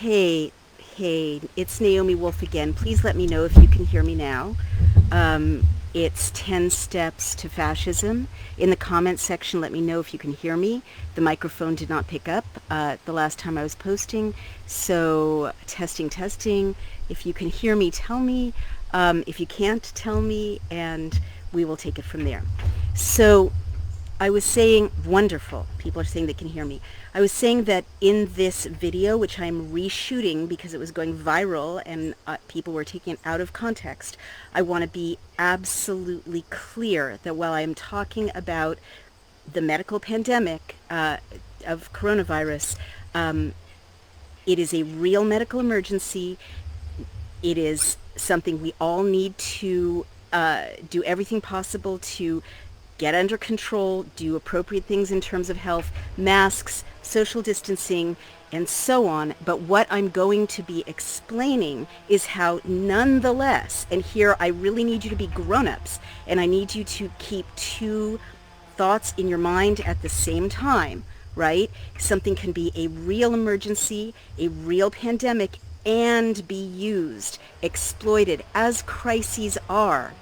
Hey, hey, it's Naomi Wolf again. Please let me know if you can hear me now. It's 10 Steps to Fascism. In the comments section, let me know if you can hear me. The microphone did not pick up the last time I was posting. So, testing, testing. If you can hear me, tell me. If you can't, tell me, and we will take it from there. So, I was saying, wonderful. People are saying they can hear me. I was saying that in this video, which I'm reshooting because it was going viral and people were taking it out of context, I want to be absolutely clear that while I'm talking about the medical pandemic of coronavirus, um, it is a real medical emergency. It is something we all need to do everything possible to get under control, do appropriate things in terms of health, masks, social distancing, and so on. But what I'm going to be explaining is how nonetheless, and here I really need you to be grown-ups, and I need you to keep two thoughts in your mind at the same time, right? Something can be a real emergency, a real pandemic, and be used, exploited, as crises are,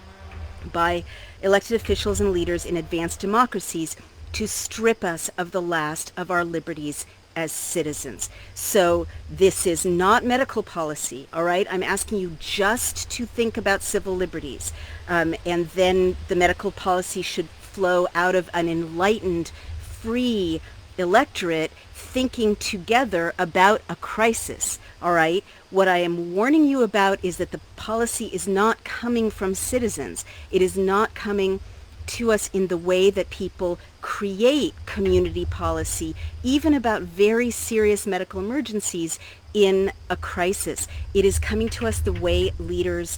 by elected officials and leaders in advanced democracies to strip us of the last of our liberties as citizens. So this is not medical policy, all right? I'm asking you just to think about civil liberties. And then the medical policy should flow out of an enlightened, free electorate thinking together about a crisis, all right? What I am warning you about is that the policy is not coming from citizens. It is not coming to us in the way that people create community policy, even about very serious medical emergencies in a crisis. It is coming to us the way leaders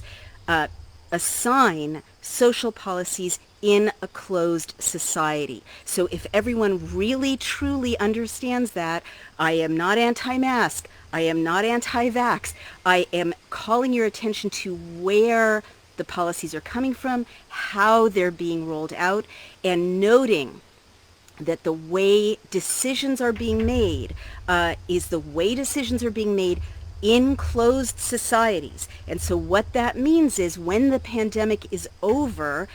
assign social policies in a closed society. So if everyone really truly understands that, I am not anti-mask, I am not anti-vax, I am calling your attention to where the policies are coming from, how they're being rolled out, and noting that the way decisions are being made is the way decisions are being made in closed societies. And so what that means is when the pandemic is over,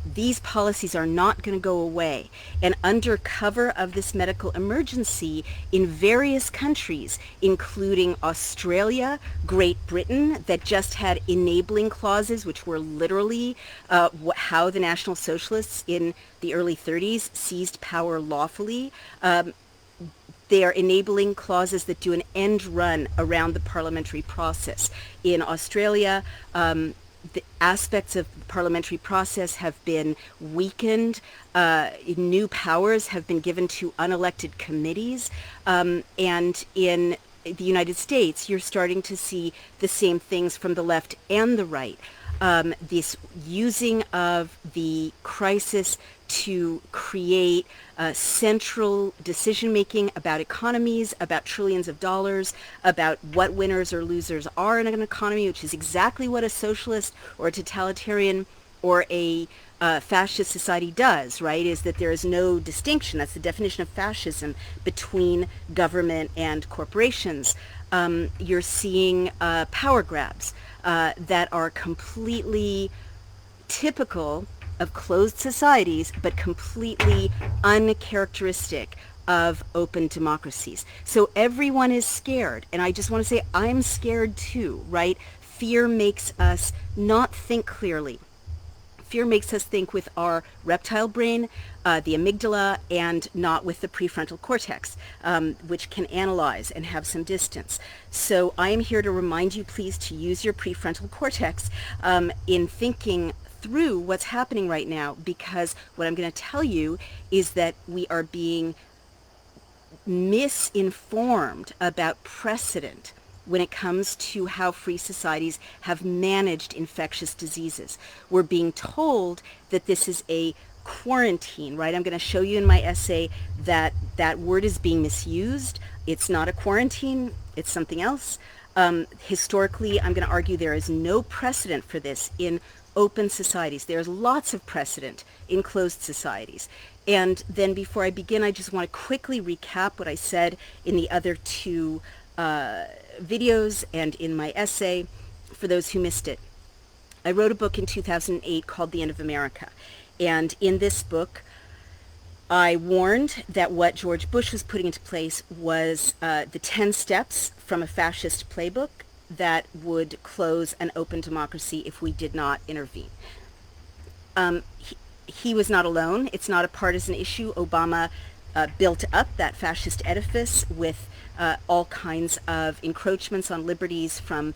these policies are not going to go away. And under cover of this medical emergency in various countries, including Australia, Great Britain, that just had enabling clauses, which were literally how the National Socialists in the early 30s seized power lawfully. They are enabling clauses that do an end run around the parliamentary process. In Australia, the aspects of the parliamentary process have been weakened. New powers have been given to unelected committees. And in the United States, you're starting to see the same things from the left and the right. This using of the crisis to create central decision-making about economies, about trillions of dollars, about what winners or losers are in an economy, which is exactly what a socialist or a totalitarian or a fascist society does, right? Is that there is no distinction. That's the definition of fascism between government and corporations. You're seeing power grabs that are completely typical of closed societies, but completely uncharacteristic of open democracies. So everyone is scared. And I just want to say, I'm scared too, right? Fear makes us not think clearly. Fear makes us think with our reptile brain, the amygdala, and not with the prefrontal cortex, which can analyze and have some distance. So I am here to remind you, please, to use your prefrontal cortex in thinking through what's happening right now, because what I'm going to tell you is that we are being misinformed about precedent when it comes to how free societies have managed infectious diseases. We're being told that this is a quarantine, right? I'm going to show you in my essay that that word is being misused. It's not a quarantine, it's something else. Historically, I'm going to argue there is no precedent for this in open societies. There's lots of precedent in closed societies. And then before I begin, I just want to quickly recap what I said in the other two videos and in my essay for those who missed it. I wrote a book in 2008 called The End of America. And in this book, I warned that what George Bush was putting into place was the 10 steps from a fascist playbook that would close an open democracy if we did not intervene. He was not alone. It's not a partisan issue. Obama built up that fascist edifice with all kinds of encroachments on liberties, from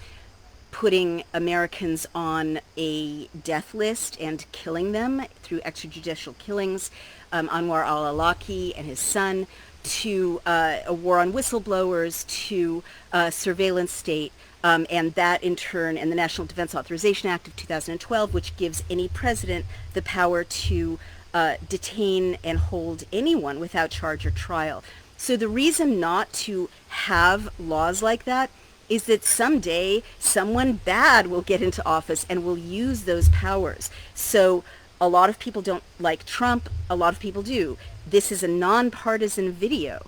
putting Americans on a death list and killing them through extrajudicial killings, Anwar al-Awlaki and his son, to a war on whistleblowers, to a surveillance state, and that in turn, and the National Defense Authorization Act of 2012, which gives any president the power to detain and hold anyone without charge or trial. So the reason not to have laws like that is that someday someone bad will get into office and will use those powers. So a lot of people don't like Trump. A lot of people do. This is a nonpartisan video.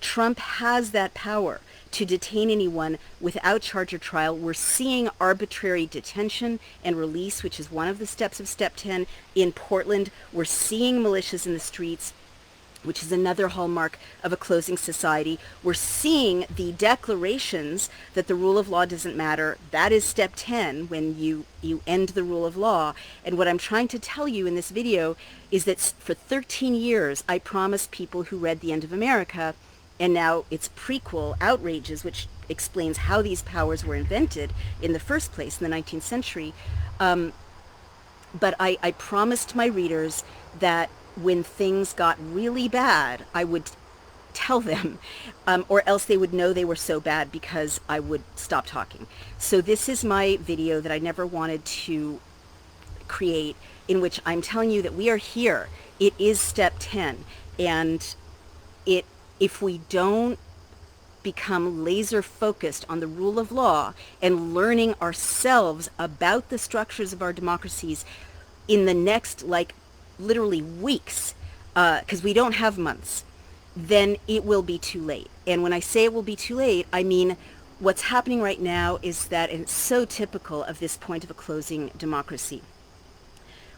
Trump has that power to detain anyone without charge or trial. We're seeing arbitrary detention and release, which is one of the steps of Step 10 in Portland. We're seeing militias in the streets, which is another hallmark of a closing society. We're seeing the declarations that the rule of law doesn't matter. That is Step 10, when you end the rule of law. And what I'm trying to tell you in this video is that for 13 years, I promised people who read The End of America, and now its prequel, Outrages, which explains how these powers were invented in the first place in the 19th century. But I promised my readers that when things got really bad, I would tell them, or else they would know they were so bad because I would stop talking. So this is my video that I never wanted to create, in which I'm telling you that we are here. It is Step 10, and if we don't become laser focused on the rule of law and learning ourselves about the structures of our democracies in the next, literally weeks, because we don't have months, then it will be too late. And when I say it will be too late, I mean what's happening right now is that, and it's so typical of this point of a closing democracy,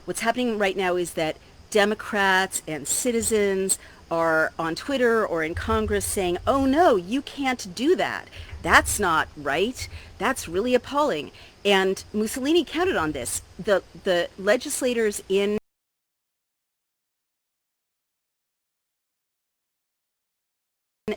what's happening right now is that Democrats and citizens are on Twitter or in Congress saying, oh no, you can't do that. That's not right. That's really appalling. And Mussolini counted on this. The legislators in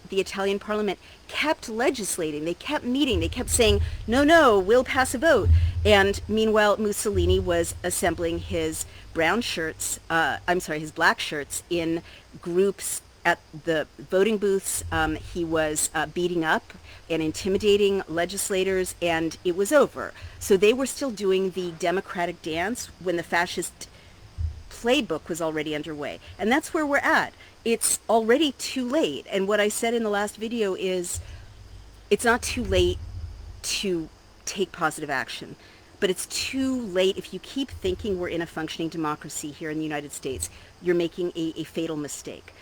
the Italian parliament kept legislating. They kept meeting. They kept saying, no, we'll pass a vote. And meanwhile, Mussolini was assembling his his black shirts in groups at the voting booths. He was beating up and intimidating legislators, and it was over. So they were still doing the democratic dance when the fascist playbook was already underway. And that's where we're at. It's already too late. And what I said in the last video is, it's not too late to take positive action, but it's too late if you keep thinking we're in a functioning democracy here in the United States. You're making a fatal mistake.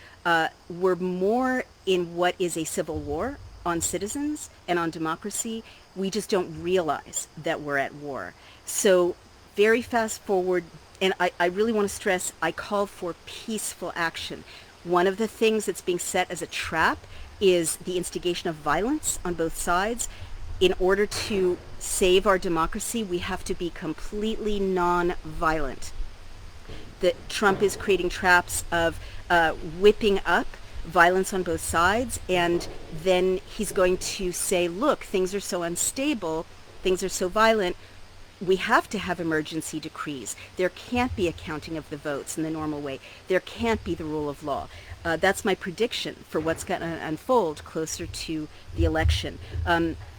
We're more in what is a civil war on citizens and on democracy. We just don't realize that we're at war. So very fast forward, and I really want to stress, I call for peaceful action. One of the things that's being set as a trap is the instigation of violence on both sides. In order to save our democracy, we have to be completely non-violent. That Trump is creating traps of whipping up violence on both sides, and then he's going to say, look, things are so unstable, things are so violent, we have to have emergency decrees. There can't be a counting of the votes in the normal way. There can't be the rule of law. That's my prediction for what's going to unfold closer to the election.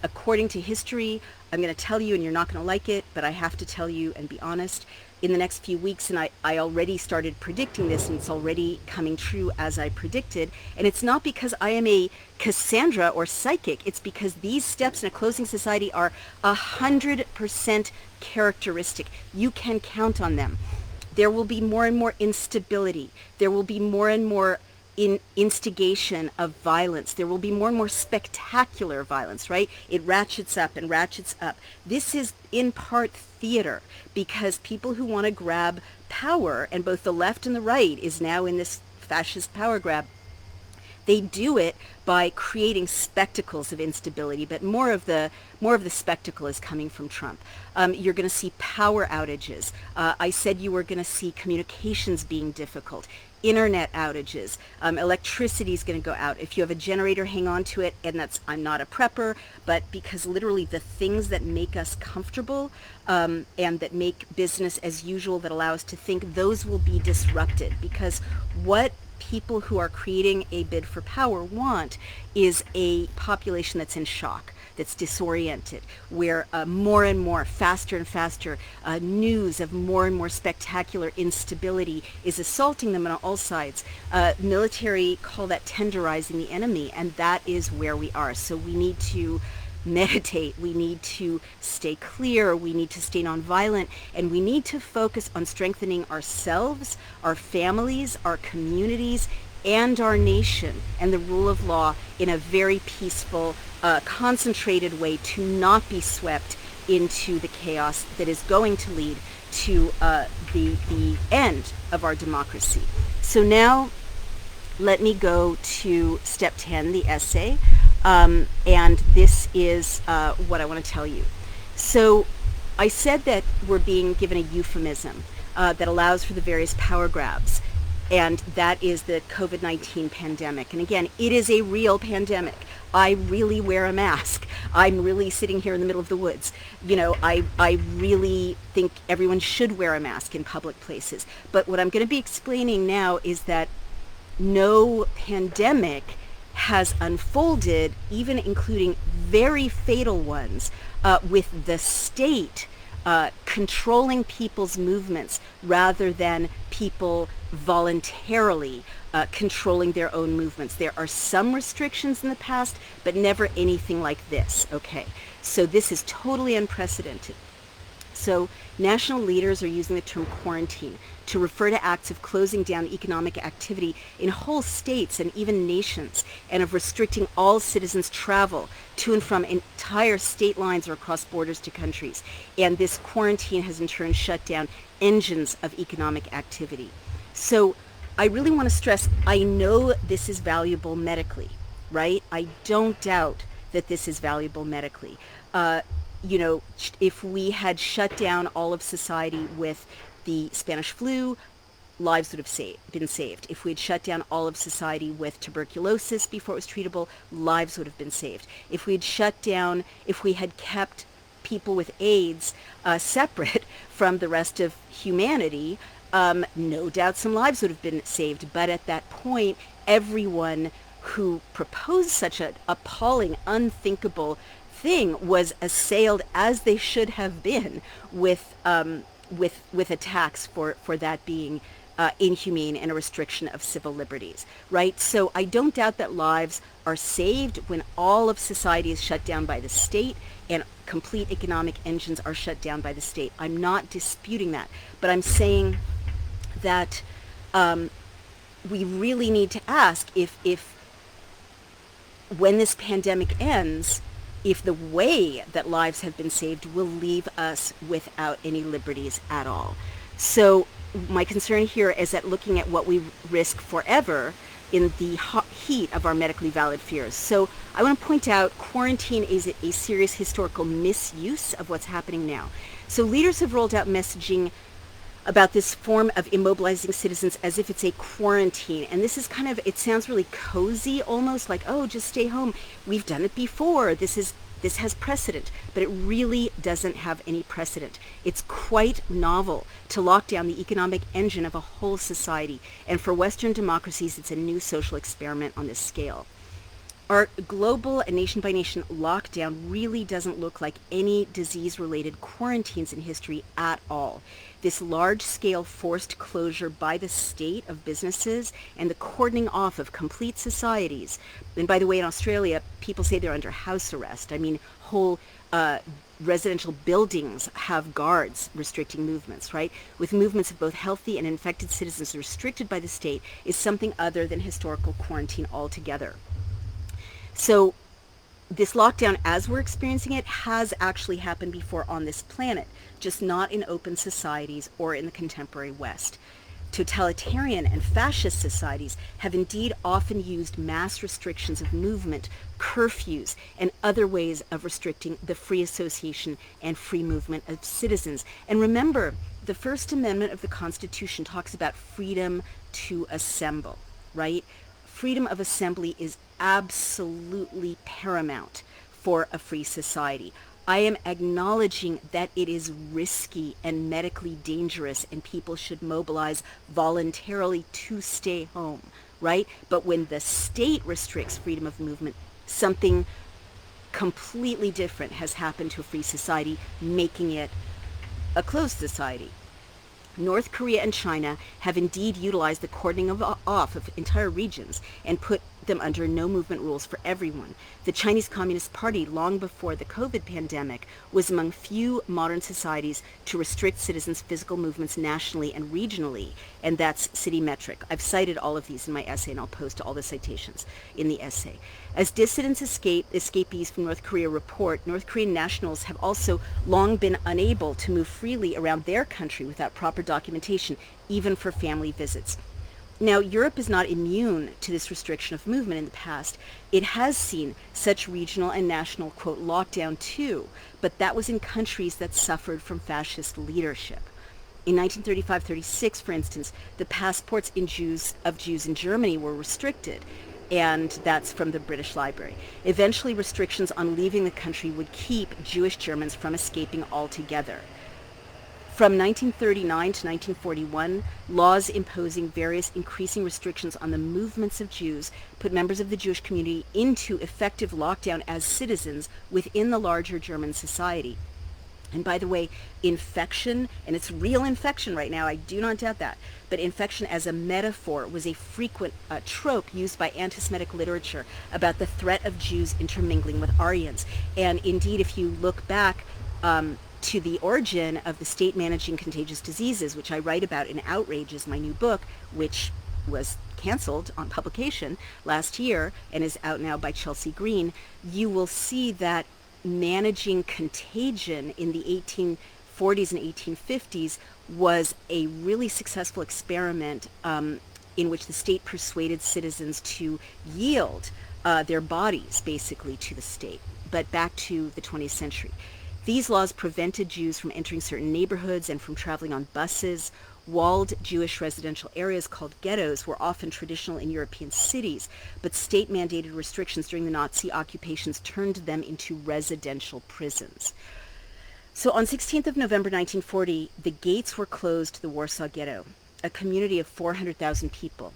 According to history, I'm going to tell you, and you're not going to like it, but I have to tell you and be honest, in the next few weeks, and I already started predicting this, and it's already coming true as I predicted, and it's not because I am a Cassandra or psychic, it's because these steps in a closing society are 100% characteristic. You can count on them. There will be more and more instability. There will be more and more instigation of violence. There will be more and more spectacular violence, right? It ratchets up and ratchets up. This is in part theater, because people who want to grab power, and both the left and the right is now in this fascist power grab, they do it by creating spectacles of instability, but more of the spectacle is coming from Trump. You're going to see power outages. I said you were going to see communications being difficult, internet outages. Electricity is going to go out. If you have a generator, hang on to it. And I'm not a prepper, but because literally the things that make us comfortable and that make business as usual, that allow us to think, those will be disrupted, because what people who are creating a bid for power want is a population that's in shock, that's disoriented, where more and more, faster and faster, news of more and more spectacular instability is assaulting them on all sides. Military call that tenderizing the enemy, and that is where we are. So we need to meditate, we need to stay clear, we need to stay nonviolent, and we need to focus on strengthening ourselves, our families, our communities, and our nation, and the rule of law in a very peaceful, concentrated way, to not be swept into the chaos that is going to lead to the end of our democracy. So now let me go to step 10, the essay. And this is what I want to tell you. So I said that we're being given a euphemism that allows for the various power grabs, and that is the COVID-19 pandemic. And again, it is a real pandemic. I really wear a mask. I'm really sitting here in the middle of the woods. You know, I really think everyone should wear a mask in public places. But what I'm going to be explaining now is that no pandemic has unfolded, even including very fatal ones, with the state controlling people's movements rather than people voluntarily controlling their own movements. There are some restrictions in the past, but never anything like this, okay? So this is totally unprecedented. So national leaders are using the term quarantine to refer to acts of closing down economic activity in whole states and even nations, and of restricting all citizens' travel to and from entire state lines or across borders to countries. And this quarantine has in turn shut down engines of economic activity. So I really want to stress, I know this is valuable medically, right? I don't doubt that this is valuable medically. You know, if we had shut down all of society with the Spanish flu, lives would have been saved. If we had shut down all of society with tuberculosis before it was treatable, lives would have been saved. If we had kept people with AIDS separate from the rest of humanity, no doubt some lives would have been saved. But at that point, everyone who proposed such an appalling, unthinkable thing was assailed, as they should have been, with attacks for that being inhumane and a restriction of civil liberties, right? So I don't doubt that lives are saved when all of society is shut down by the state and complete economic engines are shut down by the state. I'm not disputing that, but I'm saying that we really need to ask if when this pandemic ends, if the way that lives have been saved will leave us without any liberties at all. So my concern here is that looking at what we risk forever in the heat of our medically valid fears. So I want to point out quarantine is a serious historical misuse of what's happening now. So leaders have rolled out messaging about this form of immobilizing citizens as if it's a quarantine. And this is kind of, it sounds really cozy, almost like, oh, just stay home. We've done it before. This has precedent, but it really doesn't have any precedent. It's quite novel to lock down the economic engine of a whole society. And for Western democracies, it's a new social experiment on this scale. Our global and nation-by-nation lockdown really doesn't look like any disease-related quarantines in history at all. this large-scale forced closure by the state of businesses and the cordoning off of complete societies. And by the way, in Australia, people say they're under house arrest. I mean, whole residential buildings have guards restricting movements, right? With movements of both healthy and infected citizens restricted by the state is something other than historical quarantine altogether. So this lockdown, as we're experiencing it, has actually happened before on this planet, just not in open societies or in the contemporary West. Totalitarian and fascist societies have indeed often used mass restrictions of movement, curfews, and other ways of restricting the free association and free movement of citizens. And remember, the First Amendment of the Constitution talks about freedom to assemble, right? Freedom of assembly is absolutely paramount for a free society. I am acknowledging that it is risky and medically dangerous and people should mobilize voluntarily to stay home, right? But when the state restricts freedom of movement, something completely different has happened to a free society, making it a closed society. North Korea and China have indeed utilized the cordoning off of entire regions and put them under no movement rules for everyone. The Chinese Communist Party, long before the COVID pandemic, was among few modern societies to restrict citizens' physical movements nationally and regionally, and that's city metric. I've cited all of these in my essay, and I'll post all the citations in the essay. As dissidents escapees from North Korea report, North Korean nationals have also long been unable to move freely around their country without proper documentation, even for family visits. Now, Europe is not immune to this restriction of movement in the past. It has seen such regional and national, quote, lockdown too, but that was in countries that suffered from fascist leadership. In 1935-36, for instance, the passports of Jews in Germany were restricted, and that's from the British Library. Eventually, restrictions on leaving the country would keep Jewish Germans from escaping altogether. From 1939 to 1941, laws imposing various increasing restrictions on the movements of Jews put members of the Jewish community into effective lockdown as citizens within the larger German society. And by the way, infection, and it's real infection right now, I do not doubt that, but infection as a metaphor was a frequent trope used by anti-Semitic literature about the threat of Jews intermingling with Aryans. And indeed, if you look back to the origin of the state managing contagious diseases, which I write about in Outrages, my new book, which was canceled on publication last year and is out now by Chelsea Green, you will see that managing contagion in the 1840s and 1850s was a really successful experiment in which the state persuaded citizens to yield their bodies basically to the state. But back to the 20th century. These laws prevented Jews from entering certain neighborhoods and from traveling on buses. Walled Jewish residential areas called ghettos were often traditional in European cities, but state-mandated restrictions during the Nazi occupations turned them into residential prisons. So on 16th of November 1940, the gates were closed to the Warsaw Ghetto, a community of 400,000 people,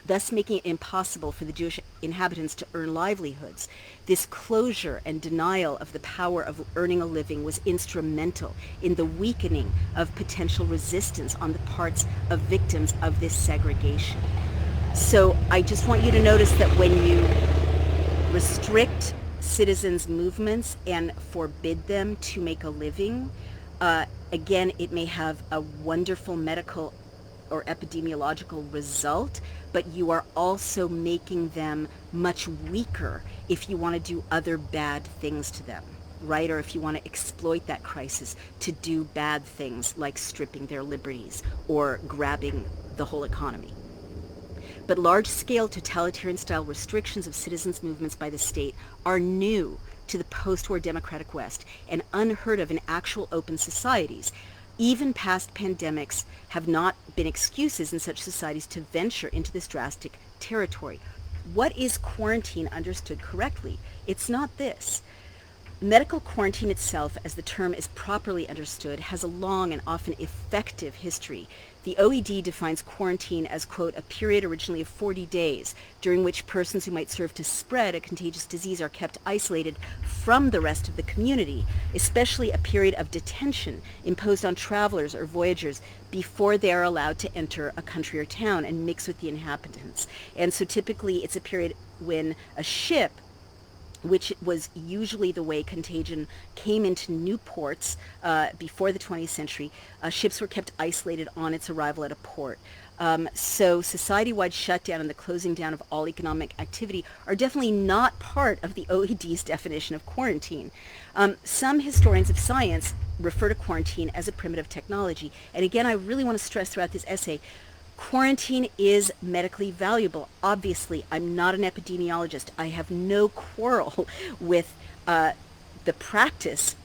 thus making it impossible for the Jewish inhabitants to earn livelihoods. This closure and denial of the power of earning a living was instrumental in the weakening of potential resistance on the parts of victims of this segregation. So I just want you to notice that when you restrict citizens' movements and forbid them to make a living, again, it may have a wonderful medical or epidemiological result, but you are also making them much weaker if you want to do other bad things to them, right? Or if you want to exploit that crisis to do bad things like stripping their liberties or grabbing the whole economy. But large-scale totalitarian-style restrictions of citizens' movements by the state are new to the post-war democratic West and unheard of in actual open societies. Even past pandemics have not been excuses in such societies to venture into this drastic territory. What is quarantine understood correctly? It's not this. Medical quarantine itself, as the term is properly understood, has a long and often effective history. The OED defines quarantine as, quote, a period originally of 40 days, during which persons who might serve to spread a contagious disease are kept isolated from the rest of the community, especially a period of detention imposed on travelers or voyagers before they are allowed to enter a country or town and mix with the inhabitants. And so typically it's a period when a ship, which was usually the way contagion came into new ports before the 20th century. Ships were kept isolated on its arrival at a port. So society-wide shutdown and the closing down of all economic activity are definitely not part of the OED's definition of quarantine. Some historians of science refer to quarantine as a primitive technology. And again, I really want to stress throughout this essay, quarantine is medically valuable. Obviously, I'm not an epidemiologist. I have no quarrel with the practice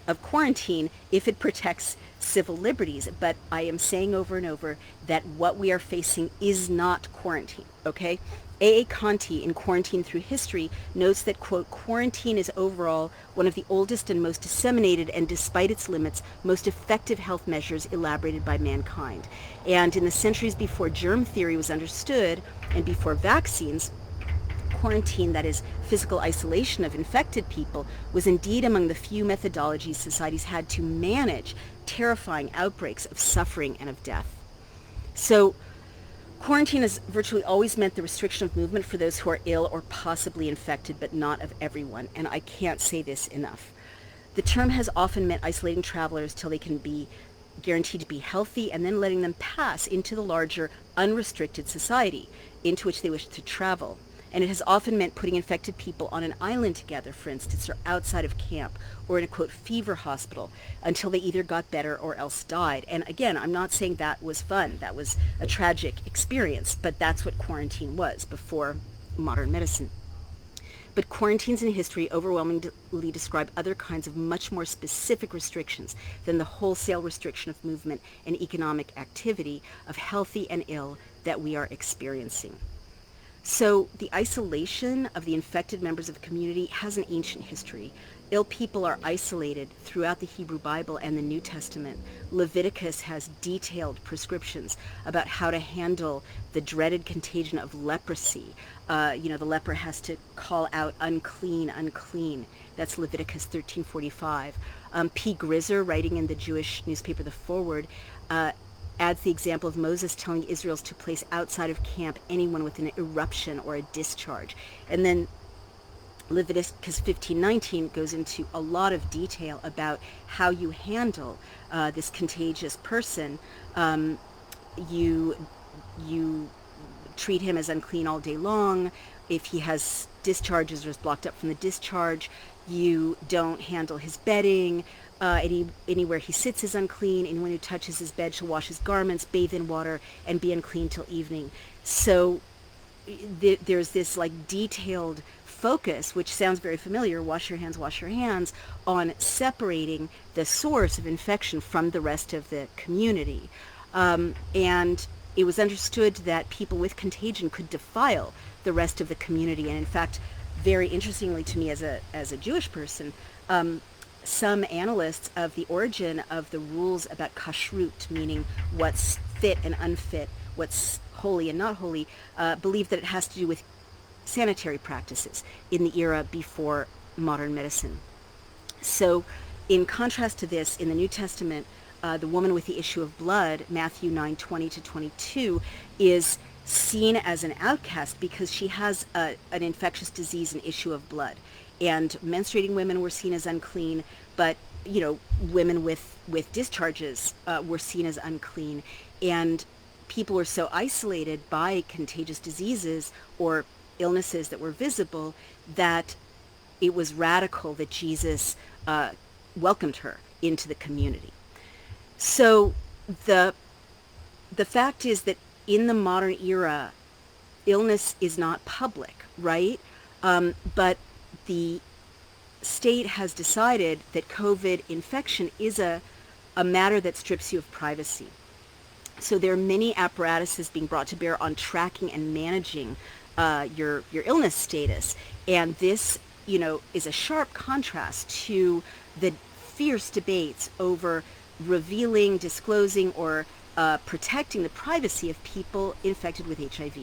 of quarantine if it protects civil liberties. But I am saying over and over that what we are facing is not quarantine, okay? A. Conti, in Quarantine Through History, notes that, quote, quarantine is overall one of the oldest and most disseminated and, despite its limits, most effective health measures elaborated by mankind. And in the centuries before germ theory was understood and before vaccines, quarantine, that is, physical isolation of infected people, was indeed among the few methodologies societies had to manage terrifying outbreaks of suffering and of death. So, quarantine has virtually always meant the restriction of movement for those who are ill or possibly infected, but not of everyone, and I can't say this enough. The term has often meant isolating travelers till they can be guaranteed to be healthy and then letting them pass into the larger, unrestricted society into which they wish to travel. And it has often meant putting infected people on an island together, for instance, or outside of camp, or in a, quote, fever hospital, until they either got better or else died. And again, I'm not saying that was fun. That was a tragic experience, but that's what quarantine was before modern medicine. But quarantines in history overwhelmingly describe other kinds of much more specific restrictions than the wholesale restriction of movement and economic activity of healthy and ill that we are experiencing. So the isolation of the infected members of a community has an ancient history. Ill people are isolated throughout the Hebrew Bible and the New Testament. Leviticus has detailed prescriptions about how to handle the dreaded contagion of leprosy. The leper has to call out, unclean, unclean. That's Leviticus 13:45. P. Grizzer, writing in the Jewish newspaper The Forward, adds the example of Moses telling Israelites to place outside of camp anyone with an eruption or a discharge. And then Leviticus 15:19 goes into a lot of detail about how you handle this contagious person. You treat him as unclean all day long. If he has discharges or is blocked up from the discharge, you don't handle his bedding. Anywhere he sits is unclean. Anyone who touches his bed shall wash his garments, bathe in water, and be unclean till evening. So there's this like detailed focus, which sounds very familiar, wash your hands, on separating the source of infection from the rest of the community. And it was understood that people with contagion could defile the rest of the community. And in fact, very interestingly to me as a Jewish person, some analysts of the origin of the rules about kashrut, meaning what's fit and unfit, what's holy and not holy, believe that it has to do with sanitary practices in the era before modern medicine. So in contrast to this, in the New Testament, the woman with the issue of blood, Matthew 9:20-22, is seen as an outcast because she has an infectious disease, an issue of blood. And menstruating women were seen as unclean, but women with discharges were seen as unclean. And people were so isolated by contagious diseases or illnesses that were visible that it was radical that Jesus welcomed her into the community. So the fact is that in the modern era, illness is not public, right? But the state has decided that COVID infection is a matter that strips you of privacy. So there are many apparatuses being brought to bear on tracking and managing your illness status. And this is a sharp contrast to the fierce debates over revealing, disclosing, or protecting the privacy of people infected with HIV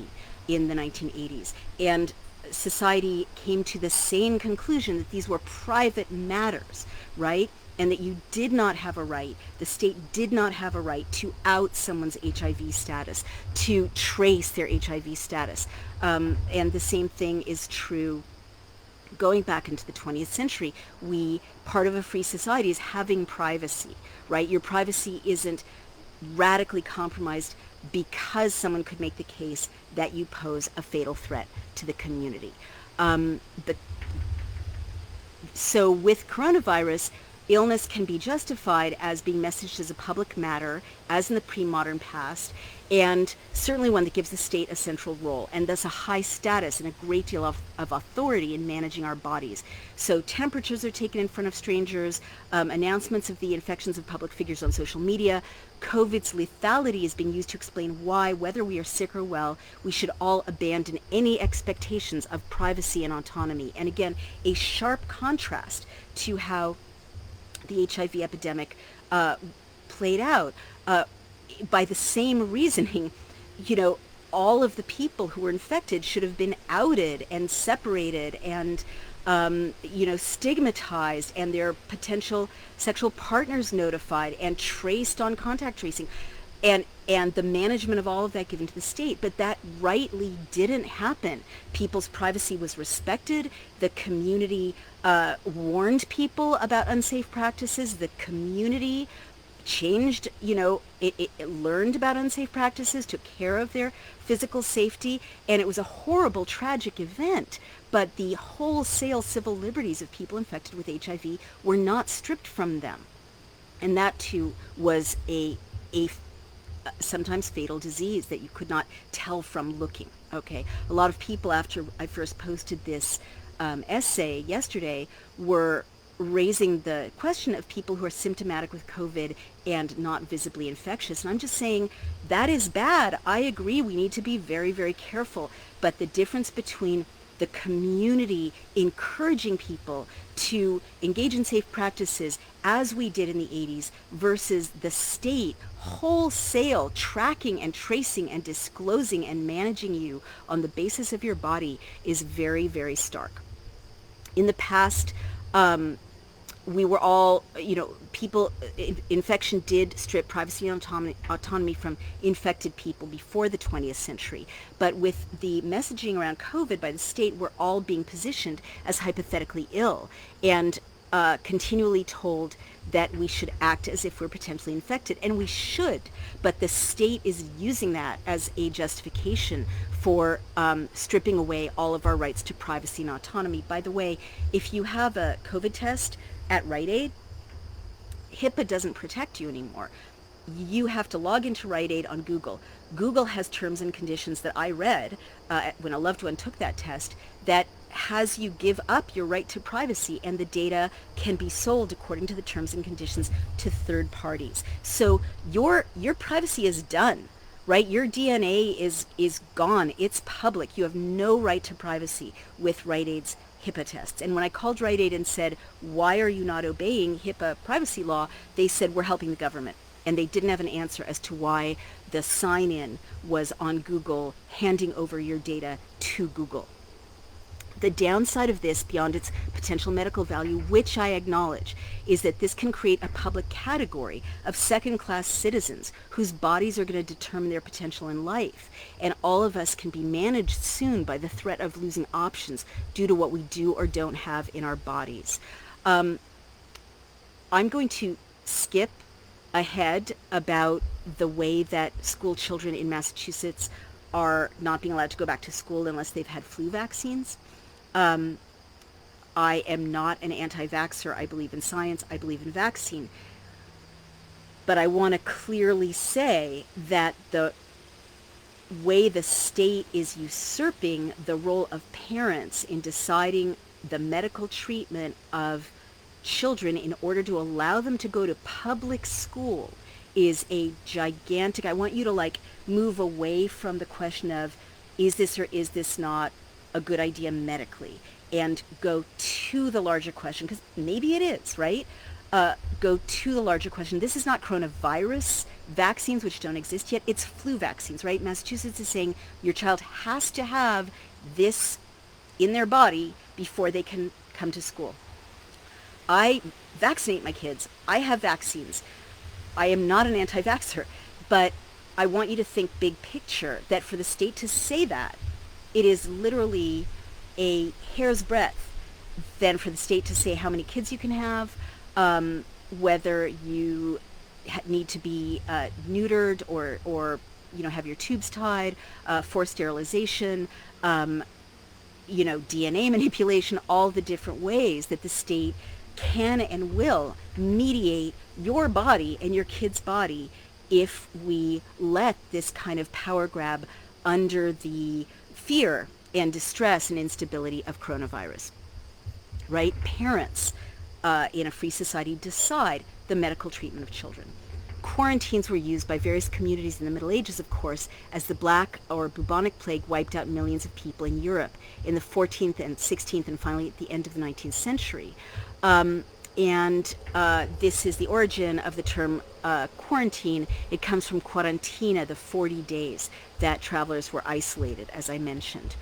in the 1980s. And society came to the same conclusion that these were private matters, right? And that you did not have a right, the state did not have a right to out someone's HIV status, to trace their HIV status. And the same thing is true going back into the 20th century. Part of a free society is having privacy, right? Your privacy isn't radically compromised because someone could make the case that you pose a fatal threat to the community. But so with coronavirus, illness can be justified as being messaged as a public matter, as in the pre-modern past, and certainly one that gives the state a central role, and thus a high status and a great deal of authority in managing our bodies. So temperatures are taken in front of strangers, announcements of the infections of public figures on social media. COVID's lethality is being used to explain why, whether we are sick or well, we should all abandon any expectations of privacy and autonomy. And again, a sharp contrast to how the HIV epidemic played out. By the same reasoning, all of the people who were infected should have been outed and separated and, stigmatized, and their potential sexual partners notified and traced on contact tracing. And the management of all of that given to the state. But that rightly didn't happen. People's privacy was respected. The community warned people about unsafe practices. The community changed, it learned about unsafe practices, took care of their physical safety, and it was a horrible, tragic event. But the wholesale civil liberties of people infected with HIV were not stripped from them. And that, too, was a sometimes fatal disease that you could not tell from looking. Okay, a lot of people, after I first posted this essay yesterday, were raising the question of people who are symptomatic with COVID and not visibly infectious. And I'm just saying that is bad. I agree, we need to be very, very careful. But the difference between the community encouraging people to engage in safe practices, as we did in the 80s, versus the state wholesale tracking and tracing and disclosing and managing you on the basis of your body, is very, very stark. In the past, we were all, infection did strip privacy and autonomy from infected people before the 20th century. But with the messaging around COVID by the state, we're all being positioned as hypothetically ill and continually told that we should act as if we're potentially infected. And we should, but the state is using that as a justification for stripping away all of our rights to privacy and autonomy. By the way, if you have a COVID test at Rite Aid, HIPAA doesn't protect you anymore. You have to log into Rite Aid on Google. Google has terms and conditions that I read when a loved one took that test that has you give up your right to privacy, and the data can be sold according to the terms and conditions to third parties. So your privacy is done, right? Your DNA is gone. It's public. You have no right to privacy with Rite Aid's HIPAA tests. And when I called Rite Aid and said, why are you not obeying HIPAA privacy law, they said, we're helping the government. And they didn't have an answer as to why the sign-in was on Google, handing over your data to Google. The downside of this, beyond its potential medical value, which I acknowledge, is that this can create a public category of second-class citizens whose bodies are going to determine their potential in life. And all of us can be managed soon by the threat of losing options due to what we do or don't have in our bodies. I'm going to skip ahead about the way that school children in Massachusetts are not being allowed to go back to school unless they've had flu vaccines. I am not an anti-vaxxer. I believe in science. I believe in vaccine. But I want to clearly say that the way the state is usurping the role of parents in deciding the medical treatment of children in order to allow them to go to public school is a gigantic... I want you to move away from the question of, is this or is this not a good idea medically? and go to the larger question, because maybe it is, right? Go to the larger question. This is not coronavirus vaccines, which don't exist yet. It's flu vaccines, right? Massachusetts is saying your child has to have this in their body before they can come to school. I vaccinate my kids. I have vaccines. I am not an anti-vaxxer, but I want you to think big picture, that for the state to say that, it is literally a hair's breadth than for the state to say how many kids you can have, whether you need to be neutered or have your tubes tied, forced sterilization, DNA manipulation, all the different ways that the state can and will mediate your body and your kid's body if we let this kind of power grab under the fear and distress and instability of coronavirus, right? Parents in a free society decide the medical treatment of children. Quarantines were used by various communities in the Middle Ages, of course, as the Black or bubonic plague wiped out millions of people in Europe in the 14th and 16th and finally at the end of the 19th century. This is the origin of the term quarantine. It comes from quarantina, the 40 days that travelers were isolated, as I mentioned.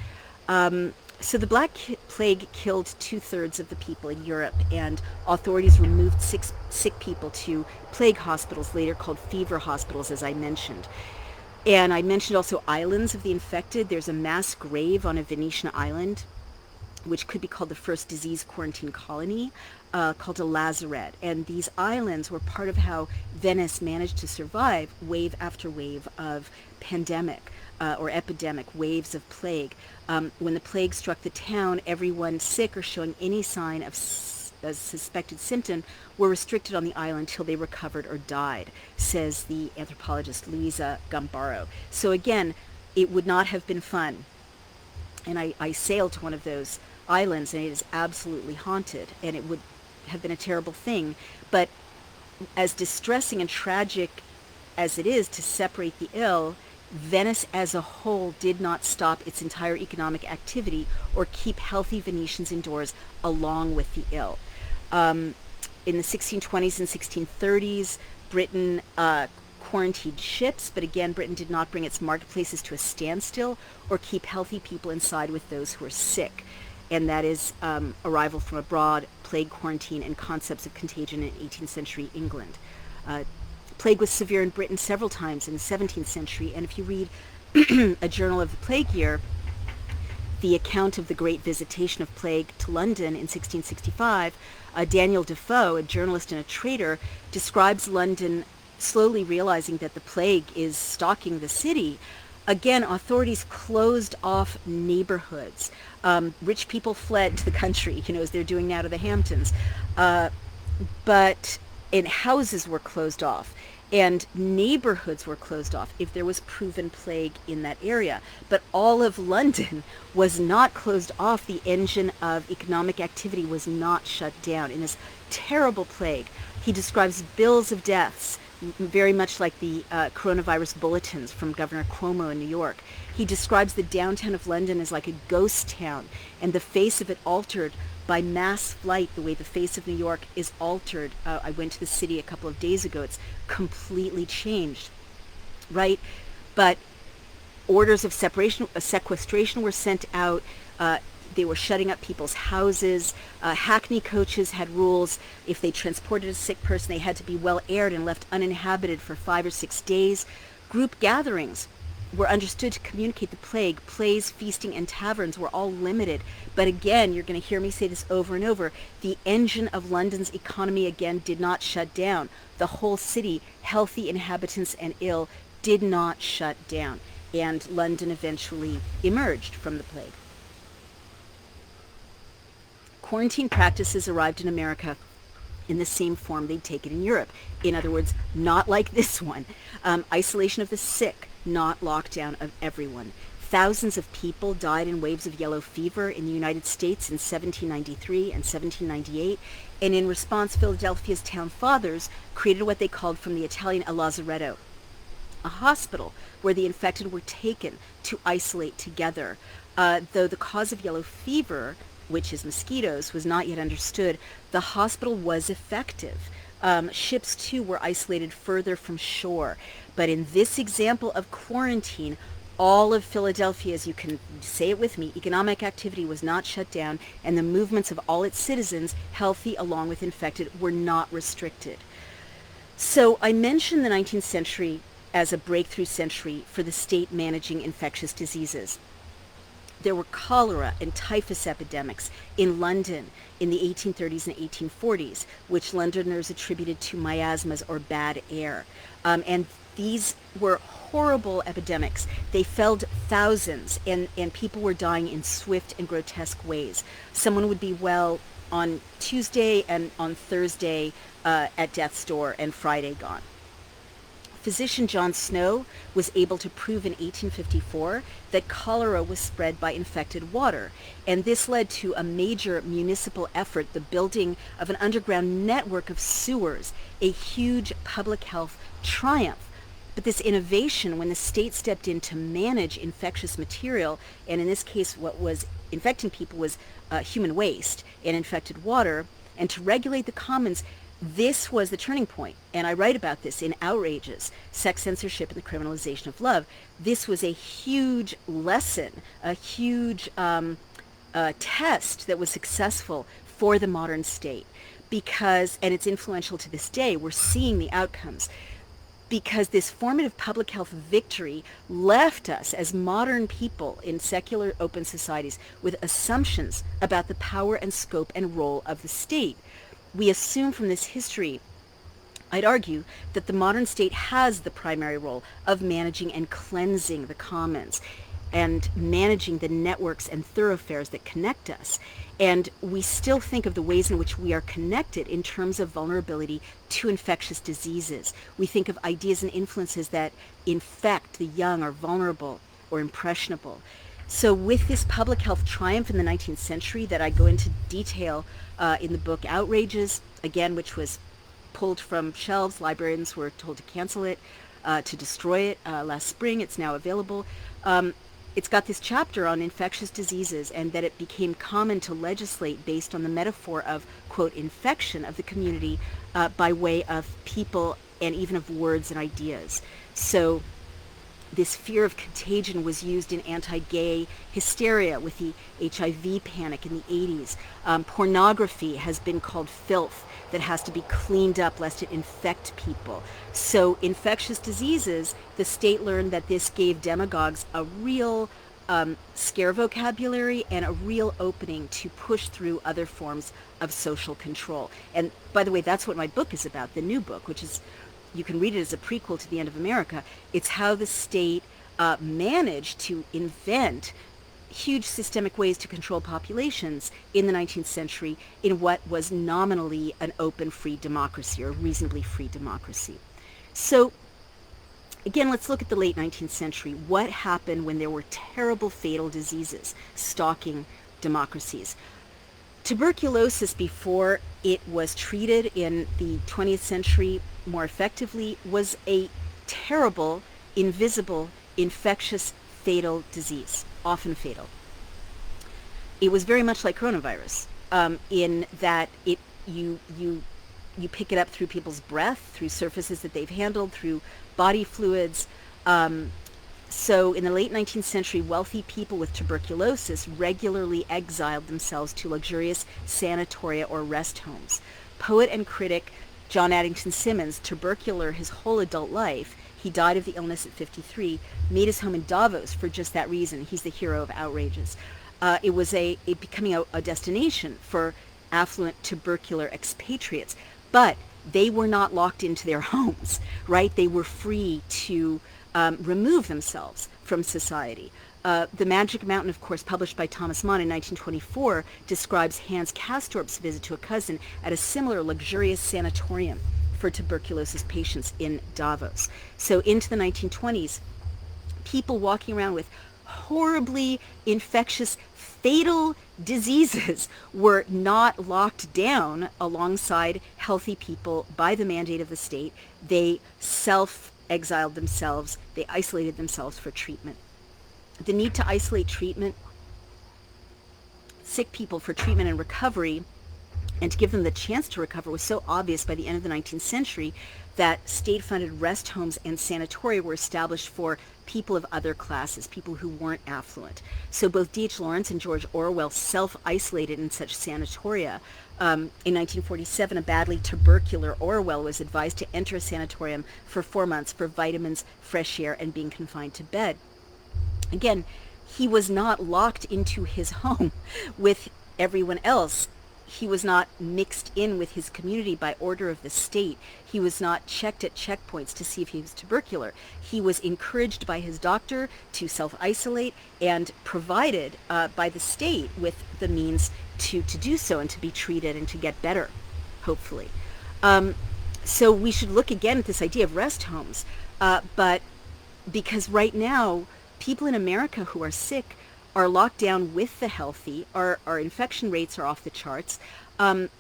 So the Black Plague killed 2/3 of the people in Europe, and authorities removed sick people to plague hospitals, later called fever hospitals, as I mentioned. And I mentioned also islands of the infected. There's a mass grave on a Venetian island, which could be called the first disease quarantine colony, called a lazaret. And these islands were part of how Venice managed to survive wave after wave of pandemic or epidemic, waves of plague. When the plague struck the town, everyone sick or showing any sign of a suspected symptom were restricted on the island till they recovered or died, says the anthropologist Luisa Gambaro. So again, it would not have been fun. And I sailed to one of those islands, and it is absolutely haunted, and it would have been a terrible thing. But as distressing and tragic as it is to separate the ill, Venice as a whole did not stop its entire economic activity or keep healthy Venetians indoors along with the ill. In the 1620s and 1630s, Britain quarantined ships, but again, Britain did not bring its marketplaces to a standstill or keep healthy people inside with those who were sick. And that is arrival from abroad, plague quarantine, and concepts of contagion in 18th century England. Plague was severe in Britain several times in the 17th century, and if you read a journal of the plague year, the account of the great visitation of plague to London in 1665, Daniel Defoe, a journalist and a trader, describes London slowly realizing that the plague is stalking the city. Again, authorities closed off neighborhoods. Rich people fled to the country, as they're doing now to the Hamptons. And houses were closed off, and neighborhoods were closed off if there was proven plague in that area. But all of London was not closed off. The engine of economic activity was not shut down in this terrible plague. He describes bills of deaths, very much like the coronavirus bulletins from Governor Cuomo in New York. He describes the downtown of London as like a ghost town, and the face of it altered by mass flight, the way the face of New York is altered. I went to the city a couple of days ago. It's completely changed, right? But orders of sequestration were sent out. They were shutting up people's houses. Hackney coaches had rules. If they transported a sick person, they had to be well aired and left uninhabited for 5 or 6 days. Group gatherings were understood to communicate the plague. Plays, feasting, and taverns were all limited. But again, you're going to hear me say this over and over, the engine of London's economy again did not shut down. The whole city, healthy inhabitants and ill, did not shut down. And London eventually emerged from the plague. Quarantine practices arrived in America in the same form they'd taken in Europe. In other words, not like this one. Isolation of the sick, not lockdown of everyone. Thousands of people died in waves of yellow fever in the United States in 1793 and 1798, and in response, Philadelphia's town fathers created what they called from the Italian a lazaretto, a hospital where the infected were taken to isolate together. Though the cause of yellow fever which is mosquitoes, was not yet understood, the hospital was effective. Ships, too, were isolated further from shore. But in this example of quarantine, all of Philadelphia, as you can say it with me, economic activity was not shut down, and the movements of all its citizens, healthy along with infected, were not restricted. So I mentioned the 19th century as a breakthrough century for the state managing infectious diseases. There were cholera and typhus epidemics in London in the 1830s and 1840s, which Londoners attributed to miasmas or bad air. And these were horrible epidemics. They felled thousands, and people were dying in swift and grotesque ways. Someone would be well on Tuesday and on Thursday at death's door, and Friday gone. Physician John Snow was able to prove in 1854 that cholera was spread by infected water, and this led to a major municipal effort, the building of an underground network of sewers, a huge public health triumph. But this innovation, when the state stepped in to manage infectious material, and in this case what was infecting people was human waste and infected water, and to regulate the commons, this was the turning point, and I write about this in Outrages, Sex Censorship and the Criminalization of Love. This was a huge lesson, a huge test that was successful for the modern state because, and it's influential to this day, we're seeing the outcomes, because this formative public health victory left us as modern people in secular open societies with assumptions about the power and scope and role of the state. We assume from this history, I'd argue, that the modern state has the primary role of managing and cleansing the commons and managing the networks and thoroughfares that connect us. And we still think of the ways in which we are connected in terms of vulnerability to infectious diseases. We think of ideas and influences that infect the young or vulnerable or impressionable. So with this public health triumph in the 19th century that I go into detail in the book Outrages, again, which was pulled from shelves, librarians were told to cancel it, to destroy it last spring. It's now available. It's got this chapter on infectious diseases and that it became common to legislate based on the metaphor of, quote, infection of the community by way of people and even of words and ideas. So this fear of contagion was used in anti-gay hysteria with the HIV panic in the 80s. Pornography has been called filth that has to be cleaned up lest it infect people. So infectious diseases, the state learned that this gave demagogues a real scare vocabulary and a real opening to push through other forms of social control. And by the way, that's what my book is about, the new book, which is, you can read it as a prequel to The End of America. It's how the state managed to invent huge systemic ways to control populations in the 19th century in what was nominally an open, free democracy, or reasonably free democracy. So again, let's look at the late 19th century. What happened when there were terrible fatal diseases stalking democracies? Tuberculosis, before it was treated in the 20th century more effectively, was a terrible, invisible, infectious, fatal disease, often fatal. It was very much like coronavirus in that you pick it up through people's breath, through surfaces that they've handled, through body fluids. So in the late 19th century, wealthy people with tuberculosis regularly exiled themselves to luxurious sanatoria or rest homes. Poet and critic John Addington Symonds, tubercular his whole adult life, he died of the illness at 53, made his home in Davos for just that reason. He's the hero of Outrages. It was becoming a destination for affluent tubercular expatriates, but they were not locked into their homes, right? They were free to remove themselves from society. The Magic Mountain, of course, published by Thomas Mann in 1924, describes Hans Castorp's visit to a cousin at a similar luxurious sanatorium for tuberculosis patients in Davos. So into the 1920s, people walking around with horribly infectious, fatal diseases were not locked down alongside healthy people by the mandate of the state. They self-exiled themselves. They isolated themselves for treatment. The need to isolate treatment sick people for treatment and recovery, and to give them the chance to recover, was so obvious by the end of the 19th century that state-funded rest homes and sanatoria were established for people of other classes, people who weren't affluent. So both D.H. Lawrence and George Orwell self-isolated in such sanatoria. In 1947, a badly tubercular Orwell was advised to enter a sanatorium for 4 months for vitamins, fresh air, and being confined to bed. Again, he was not locked into his home with everyone else. He was not mixed in with his community by order of the state. He was not checked at checkpoints to see if he was tubercular. He was encouraged by his doctor to self-isolate and provided by the state with the means to do so and to be treated and to get better, hopefully. So we should look again at this idea of rest homes. But because right now, people in America who are sick are locked down with the healthy. Our infection rates are off the charts.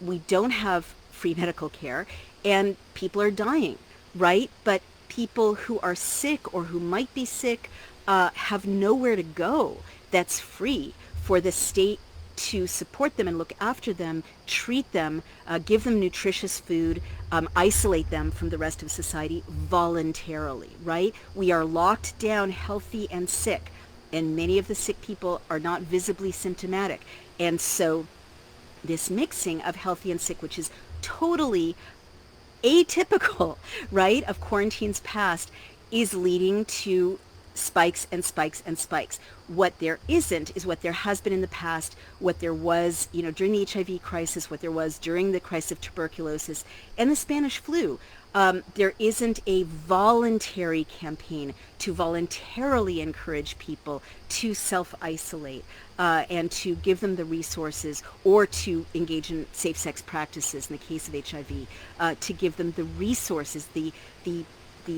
We don't have free medical care, and people are dying, right? But people who are sick or who might be sick have nowhere to go that's free for the state to support them and look after them, treat them, give them nutritious food, isolate them from the rest of society voluntarily, right? We are locked down, healthy and sick. And many of the sick people are not visibly symptomatic. And so this mixing of healthy and sick, which is totally atypical, right, of quarantines past, is leading to spikes and spikes and spikes. What there isn't is what there has been in the past, what there was, during the HIV crisis, what there was during the crisis of tuberculosis and the Spanish flu. There isn't a voluntary campaign to voluntarily encourage people to self-isolate and to give them the resources, or to engage in safe sex practices in the case of HIV, to give them the resources, the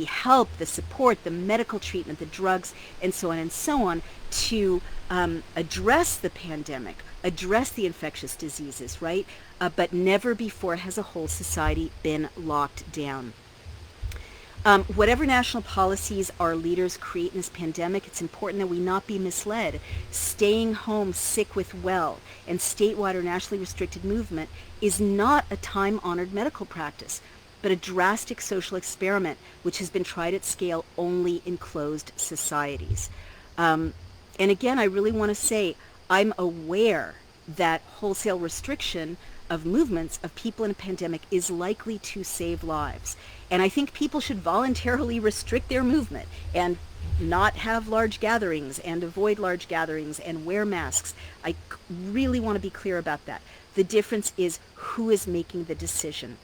help, the support, the medical treatment, the drugs, and so on, to address the pandemic, address the infectious diseases, right? But never before has a whole society been locked down. Whatever national policies our leaders create in this pandemic, it's important that we not be misled. Staying home sick with well and statewide or nationally restricted movement is not a time-honored medical practice, but a drastic social experiment which has been tried at scale only in closed societies. And again, I really want to say, I'm aware that wholesale restriction of movements of people in a pandemic is likely to save lives. And I think people should voluntarily restrict their movement and not have large gatherings and avoid large gatherings and wear masks. I really want to be clear about that. The difference is who is making the decision.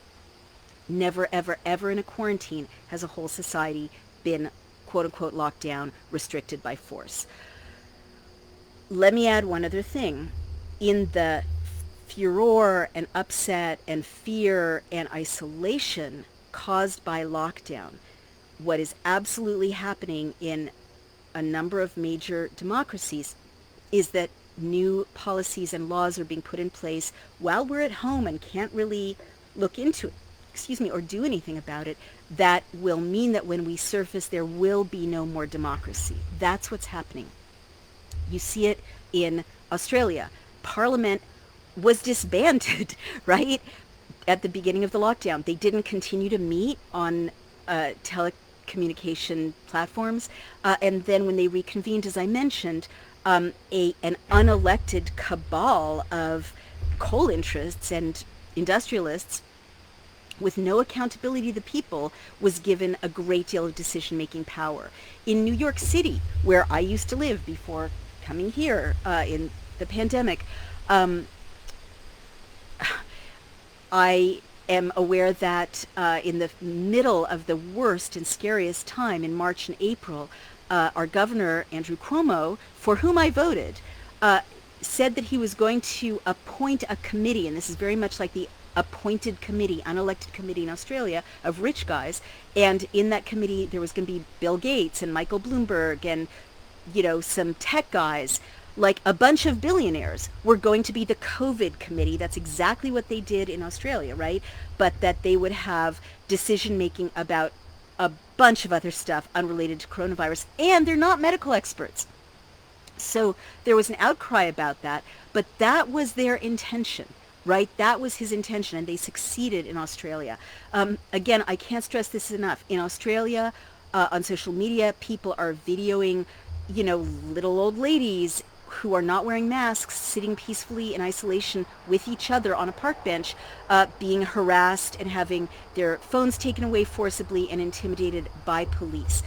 Never, ever, ever in a quarantine has a whole society been, quote unquote, locked down, restricted by force. Let me add one other thing. In the furor and upset and fear and isolation caused by lockdown, what is absolutely happening in a number of major democracies is that new policies and laws are being put in place while we're at home and can't really look into it, or do anything about it, that will mean that when we surface, there will be no more democracy. That's what's happening. You see it in Australia. Parliament was disbanded, right, at the beginning of the lockdown. They didn't continue to meet on telecommunication platforms. And then when they reconvened, as I mentioned, an unelected cabal of coal interests and industrialists with no accountability to the people was given a great deal of decision-making power. In New York City, where I used to live before coming here in the pandemic, I am aware that in the middle of the worst and scariest time in March and April, our governor, Andrew Cuomo, for whom I voted, said that he was going to appoint a committee, and this is very much like the appointed committee, unelected committee in Australia of rich guys. And in that committee, there was going to be Bill Gates and Michael Bloomberg and, some tech guys, like a bunch of billionaires were going to be the COVID committee. That's exactly what they did in Australia, right? But that they would have decision making about a bunch of other stuff unrelated to coronavirus. And they're not medical experts. So there was an outcry about that, but that was their intention, right? That was his intention, and they succeeded in Australia. Again, I can't stress this enough. In Australia, on social media, people are videoing, little old ladies who are not wearing masks, sitting peacefully in isolation with each other on a park bench, being harassed and having their phones taken away forcibly and intimidated by police.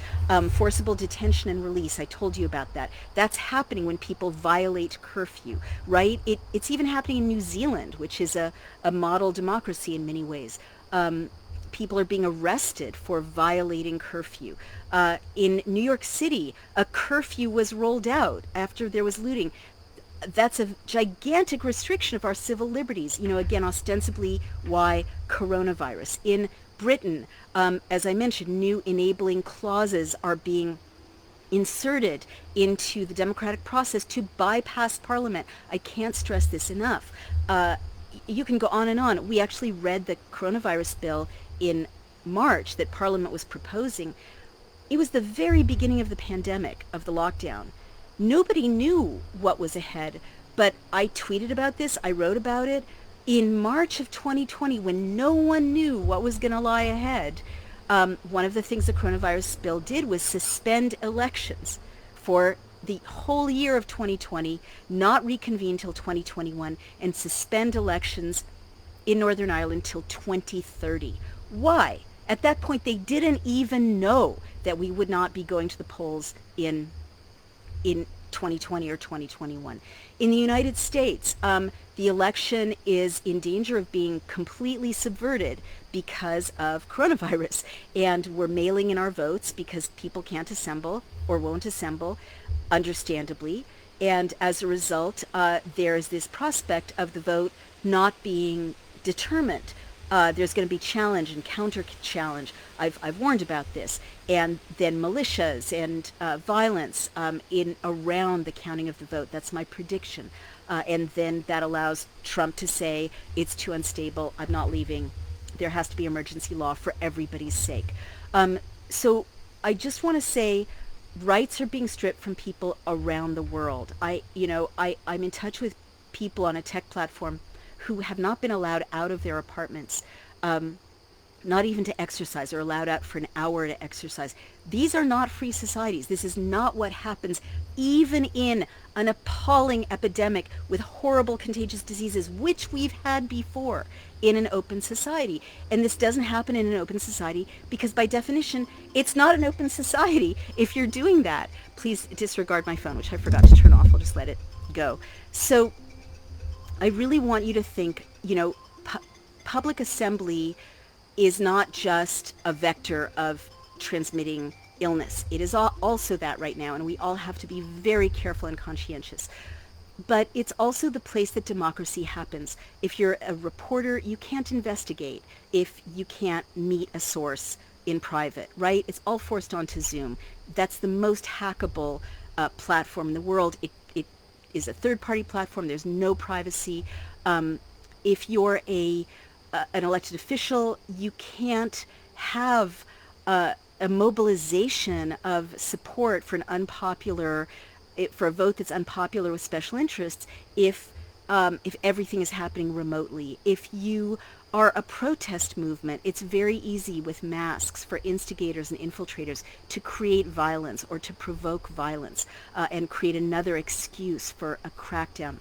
Forcible detention and release, I told you about that. That's happening when people violate curfew, right? It's even happening in New Zealand, which is a model democracy in many ways. People are being arrested for violating curfew. In New York City, a curfew was rolled out after there was looting. That's a gigantic restriction of our civil liberties. Again, ostensibly, why coronavirus? In Britain, as I mentioned, new enabling clauses are being inserted into the democratic process to bypass Parliament. I can't stress this enough. You can go on and on. We actually read the coronavirus bill in March that Parliament was proposing. It was the very beginning of the pandemic, of the lockdown. Nobody knew what was ahead, but I tweeted about this, I wrote about it. In March of 2020, when no one knew what was going to lie ahead, one of the things the coronavirus bill did was suspend elections for the whole year of 2020, not reconvene till 2021, and suspend elections in Northern Ireland till 2030. Why? At that point, they didn't even know that we would not be going to the polls in 2020 or 2021. In the United States, the election is in danger of being completely subverted because of coronavirus. And we're mailing in our votes because people can't assemble or won't assemble, understandably. And as a result, there is this prospect of the vote not being determined. There's going to be challenge and counter challenge. I've warned about this. And then militias and violence in around the counting of the vote. That's my prediction. And then that allows Trump to say, it's too unstable, I'm not leaving. There has to be emergency law for everybody's sake. So I just want to say, rights are being stripped from people around the world. I'm in touch with people on a tech platform who have not been allowed out of their apartments, not even to exercise, or allowed out for an hour to exercise. These are not free societies. This is not what happens even in an appalling epidemic with horrible contagious diseases, which we've had before in an open society. And this doesn't happen in an open society because by definition, it's not an open society. If you're doing that, please disregard my phone, which I forgot to turn off. I'll just let it go. So I really want you to think, public assembly is not just a vector of transmitting illness. It is also that right now, and we all have to be very careful and conscientious. But it's also the place that democracy happens. If you're a reporter, you can't investigate if you can't meet a source in private, right? It's all forced onto Zoom. That's the most hackable platform in the world. It is a third-party platform. There's no privacy. If you're an elected official, you can't have a mobilization of support for for a vote that's unpopular with special interests if everything is happening remotely. If you are a protest movement, it's very easy with masks for instigators and infiltrators to create violence or to provoke violence and create another excuse for a crackdown.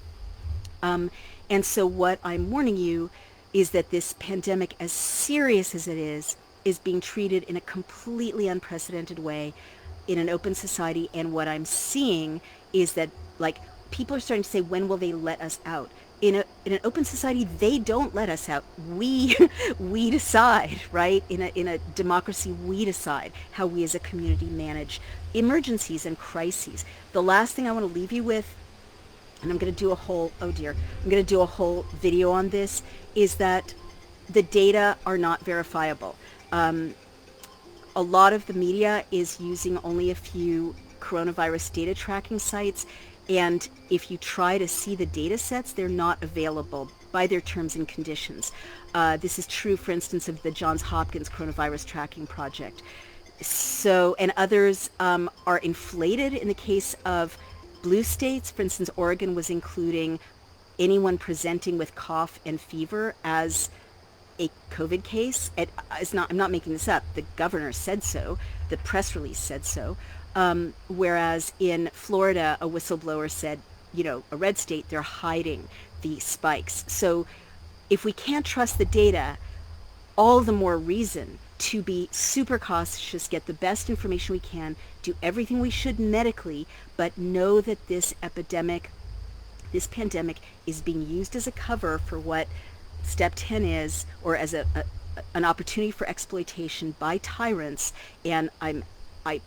And so what I'm warning you is that this pandemic, as serious as it is being treated in a completely unprecedented way in an open society. And what I'm seeing is that, people are starting to say, when will they let us out? In an open society, they don't let us out. We decide, right? In a democracy, we decide how we as a community manage emergencies and crises. The last thing I want to leave you with, and I'm going to do a whole video on this, is that the data are not verifiable. A lot of the media is using only a few coronavirus data tracking sites, and if you try to see the data sets, they're not available by their terms and conditions. This is true, for instance, of the Johns Hopkins Coronavirus Tracking Project. So, and others are inflated in the case of Blue states, for instance, Oregon was including anyone presenting with cough and fever as a COVID case. I'm not making this up. The governor said so. The press release said so. Whereas in Florida, a whistleblower said, a red state, they're hiding the spikes. So if we can't trust the data, all the more reason to be super cautious, get the best information we can, do everything we should medically, but know that this pandemic is being used as a cover for what step 10 is, or as an opportunity for exploitation by tyrants. And I'm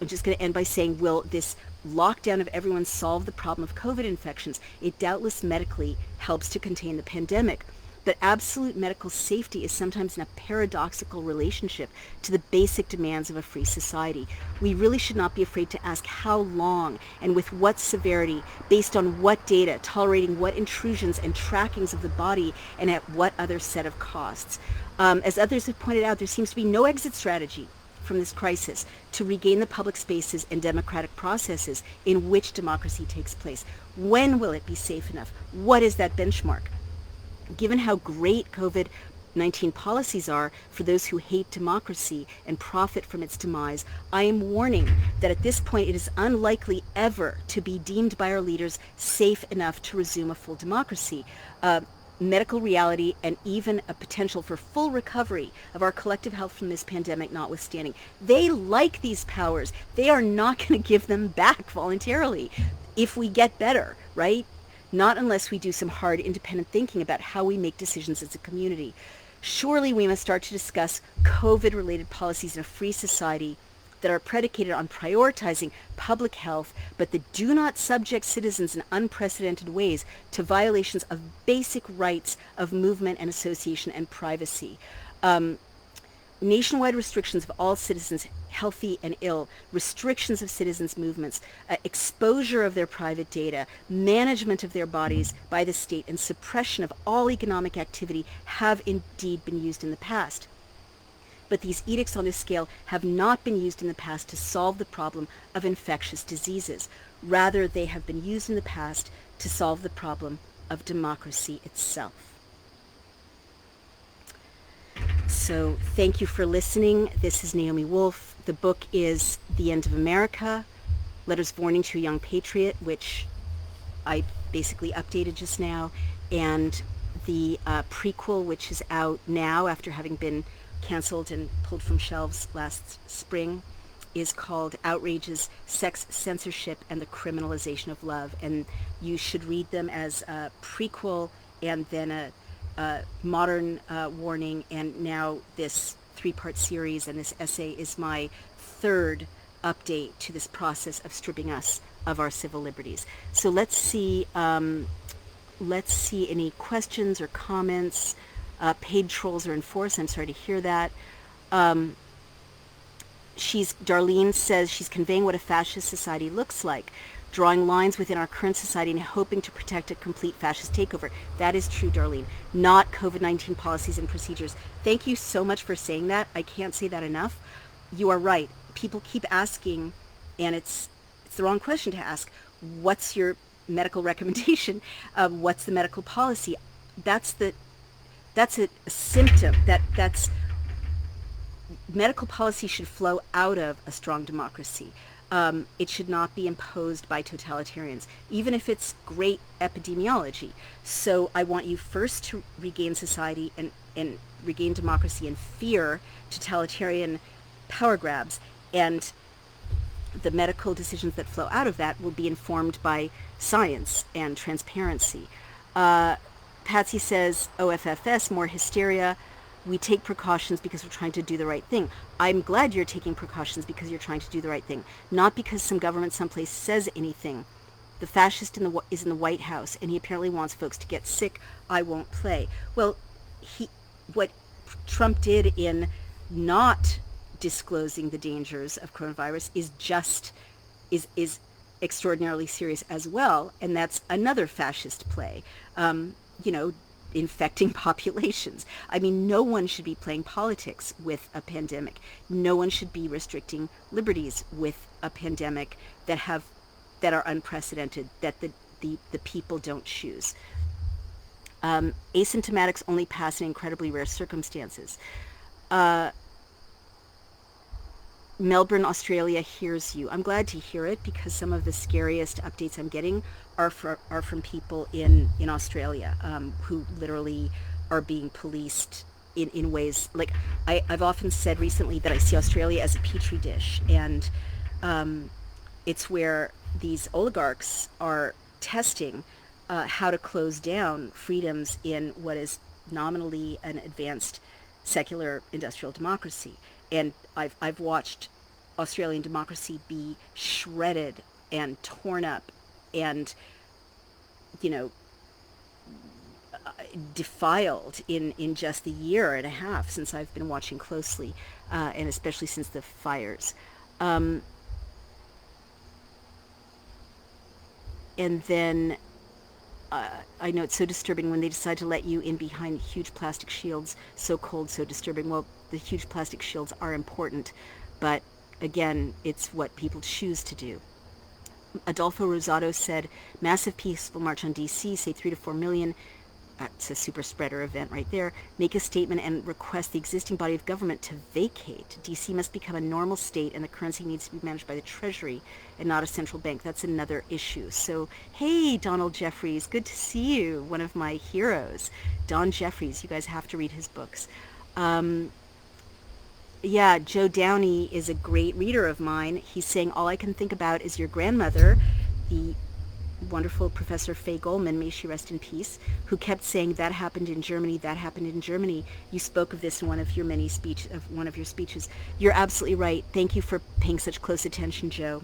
just going to end by saying, will this lockdown of everyone solve the problem of COVID infections? It doubtless medically helps to contain the pandemic, but absolute medical safety is sometimes in a paradoxical relationship to the basic demands of a free society. We really should not be afraid to ask how long and with what severity, based on what data, tolerating what intrusions and trackings of the body, and at what other set of costs. As others have pointed out, there seems to be no exit strategy from this crisis to regain the public spaces and democratic processes in which democracy takes place. When will it be safe enough? What is that benchmark? Given how great COVID-19 policies are for those who hate democracy and profit from its demise, I am warning that at this point it is unlikely ever to be deemed by our leaders safe enough to resume a full democracy. Medical reality and even a potential for full recovery of our collective health from this pandemic notwithstanding. They like these powers. They are not going to give them back voluntarily if we get better, right? Not unless we do some hard independent thinking about how we make decisions as a community. Surely we must start to discuss COVID-related policies in a free society that are predicated on prioritizing public health, but that do not subject citizens in unprecedented ways to violations of basic rights of movement and association and privacy. Nationwide restrictions of all citizens, healthy and ill, restrictions of citizens' movements, exposure of their private data, management of their bodies by the state, and suppression of all economic activity have indeed been used in the past. But these edicts on this scale have not been used in the past to solve the problem of infectious diseases. Rather, they have been used in the past to solve the problem of democracy itself. So thank you for listening. This is Naomi Wolf. The book is The End of America, Letters of Warning to a Young Patriot, which I basically updated just now, and the prequel, which is out now after having been canceled and pulled from shelves last spring, is called Outrages, Sex, Censorship, and the Criminalization of Love. And you should read them as a prequel and then a modern warning, and now this three-part series, and this essay is my third update to this process of stripping us of our civil liberties. So let's see any questions or comments. Paid trolls are in force. I'm sorry to hear that. Darlene says she's conveying what a fascist society looks like, drawing lines within our current society and hoping to protect a complete fascist takeover. That is true, Darlene. Not COVID-19 policies and procedures. Thank you so much for saying that. I can't say that enough. You are right. People keep asking, and it's the wrong question to ask. What's your medical recommendation? What's the medical policy? That's a symptom. That's medical policy should flow out of a strong democracy. It should not be imposed by totalitarians, even if it's great epidemiology. So I want you first to regain society and regain democracy and fear totalitarian power grabs, and the medical decisions that flow out of that will be informed by science and transparency. Patsy says, OFFS, more hysteria. We take precautions because we're trying to do the right thing. I'm glad you're taking precautions because you're trying to do the right thing, not because some government someplace says anything. The fascist is in the White House, and he apparently wants folks to get sick. I won't play. Well, what Trump did in not disclosing the dangers of coronavirus is extraordinarily serious as well, and that's another fascist play. Infecting populations. I mean, no one should be playing politics with a pandemic. No one should be restricting liberties with a pandemic that have that are unprecedented, that the people don't choose. Asymptomatics only pass in incredibly rare circumstances. Uh, Melbourne, Australia hears you. I'm glad to hear it because some of the scariest updates I'm getting are from people in Australia, who literally are being policed in ways like I've often said recently that I see Australia as a petri dish, and um, it's where these oligarchs are testing how to close down freedoms in what is nominally an advanced secular industrial democracy. And I've watched Australian democracy be shredded and torn up and, you know, defiled in just the year and a half since I've been watching closely, and especially since the fires. Um, and then I know it's so disturbing when they decide to let you in behind huge plastic shields. So cold, so disturbing. Well, the huge plastic shields are important, but again, it's what people choose to do. Adolfo Rosado said, massive peaceful march on D.C., say 3 to 4 million. That's a super spreader event right there. Make a statement and request the existing body of government to vacate. D.C. must become a normal state, and the currency needs to be managed by the Treasury and not a central bank. That's another issue. So, hey, Donald Jeffries, good to see you. One of my heroes, Don Jeffries. You guys have to read his books. Yeah, Joe Downey is a great reader of mine. He's saying, all I can think about is your grandmother, the wonderful Professor Faye Goldman, may she rest in peace, who kept saying that happened in Germany, that happened in Germany. You spoke of this in one of your speeches. You're absolutely right. Thank you for paying such close attention, Joe.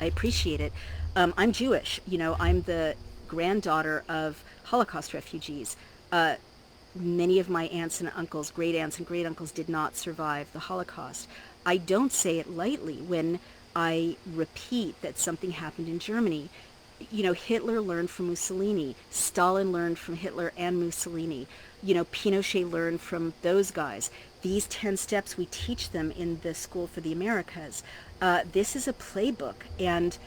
I appreciate it. I'm Jewish. You know, I'm the granddaughter of Holocaust refugees. Many of my aunts and uncles, great aunts and great uncles, did not survive the Holocaust. I don't say it lightly when I repeat that something happened in Germany. You know, Hitler learned from Mussolini. Stalin learned from Hitler and Mussolini. You know, Pinochet learned from those guys. These 10 steps, we teach them in the School for the Americas. This is a playbook, and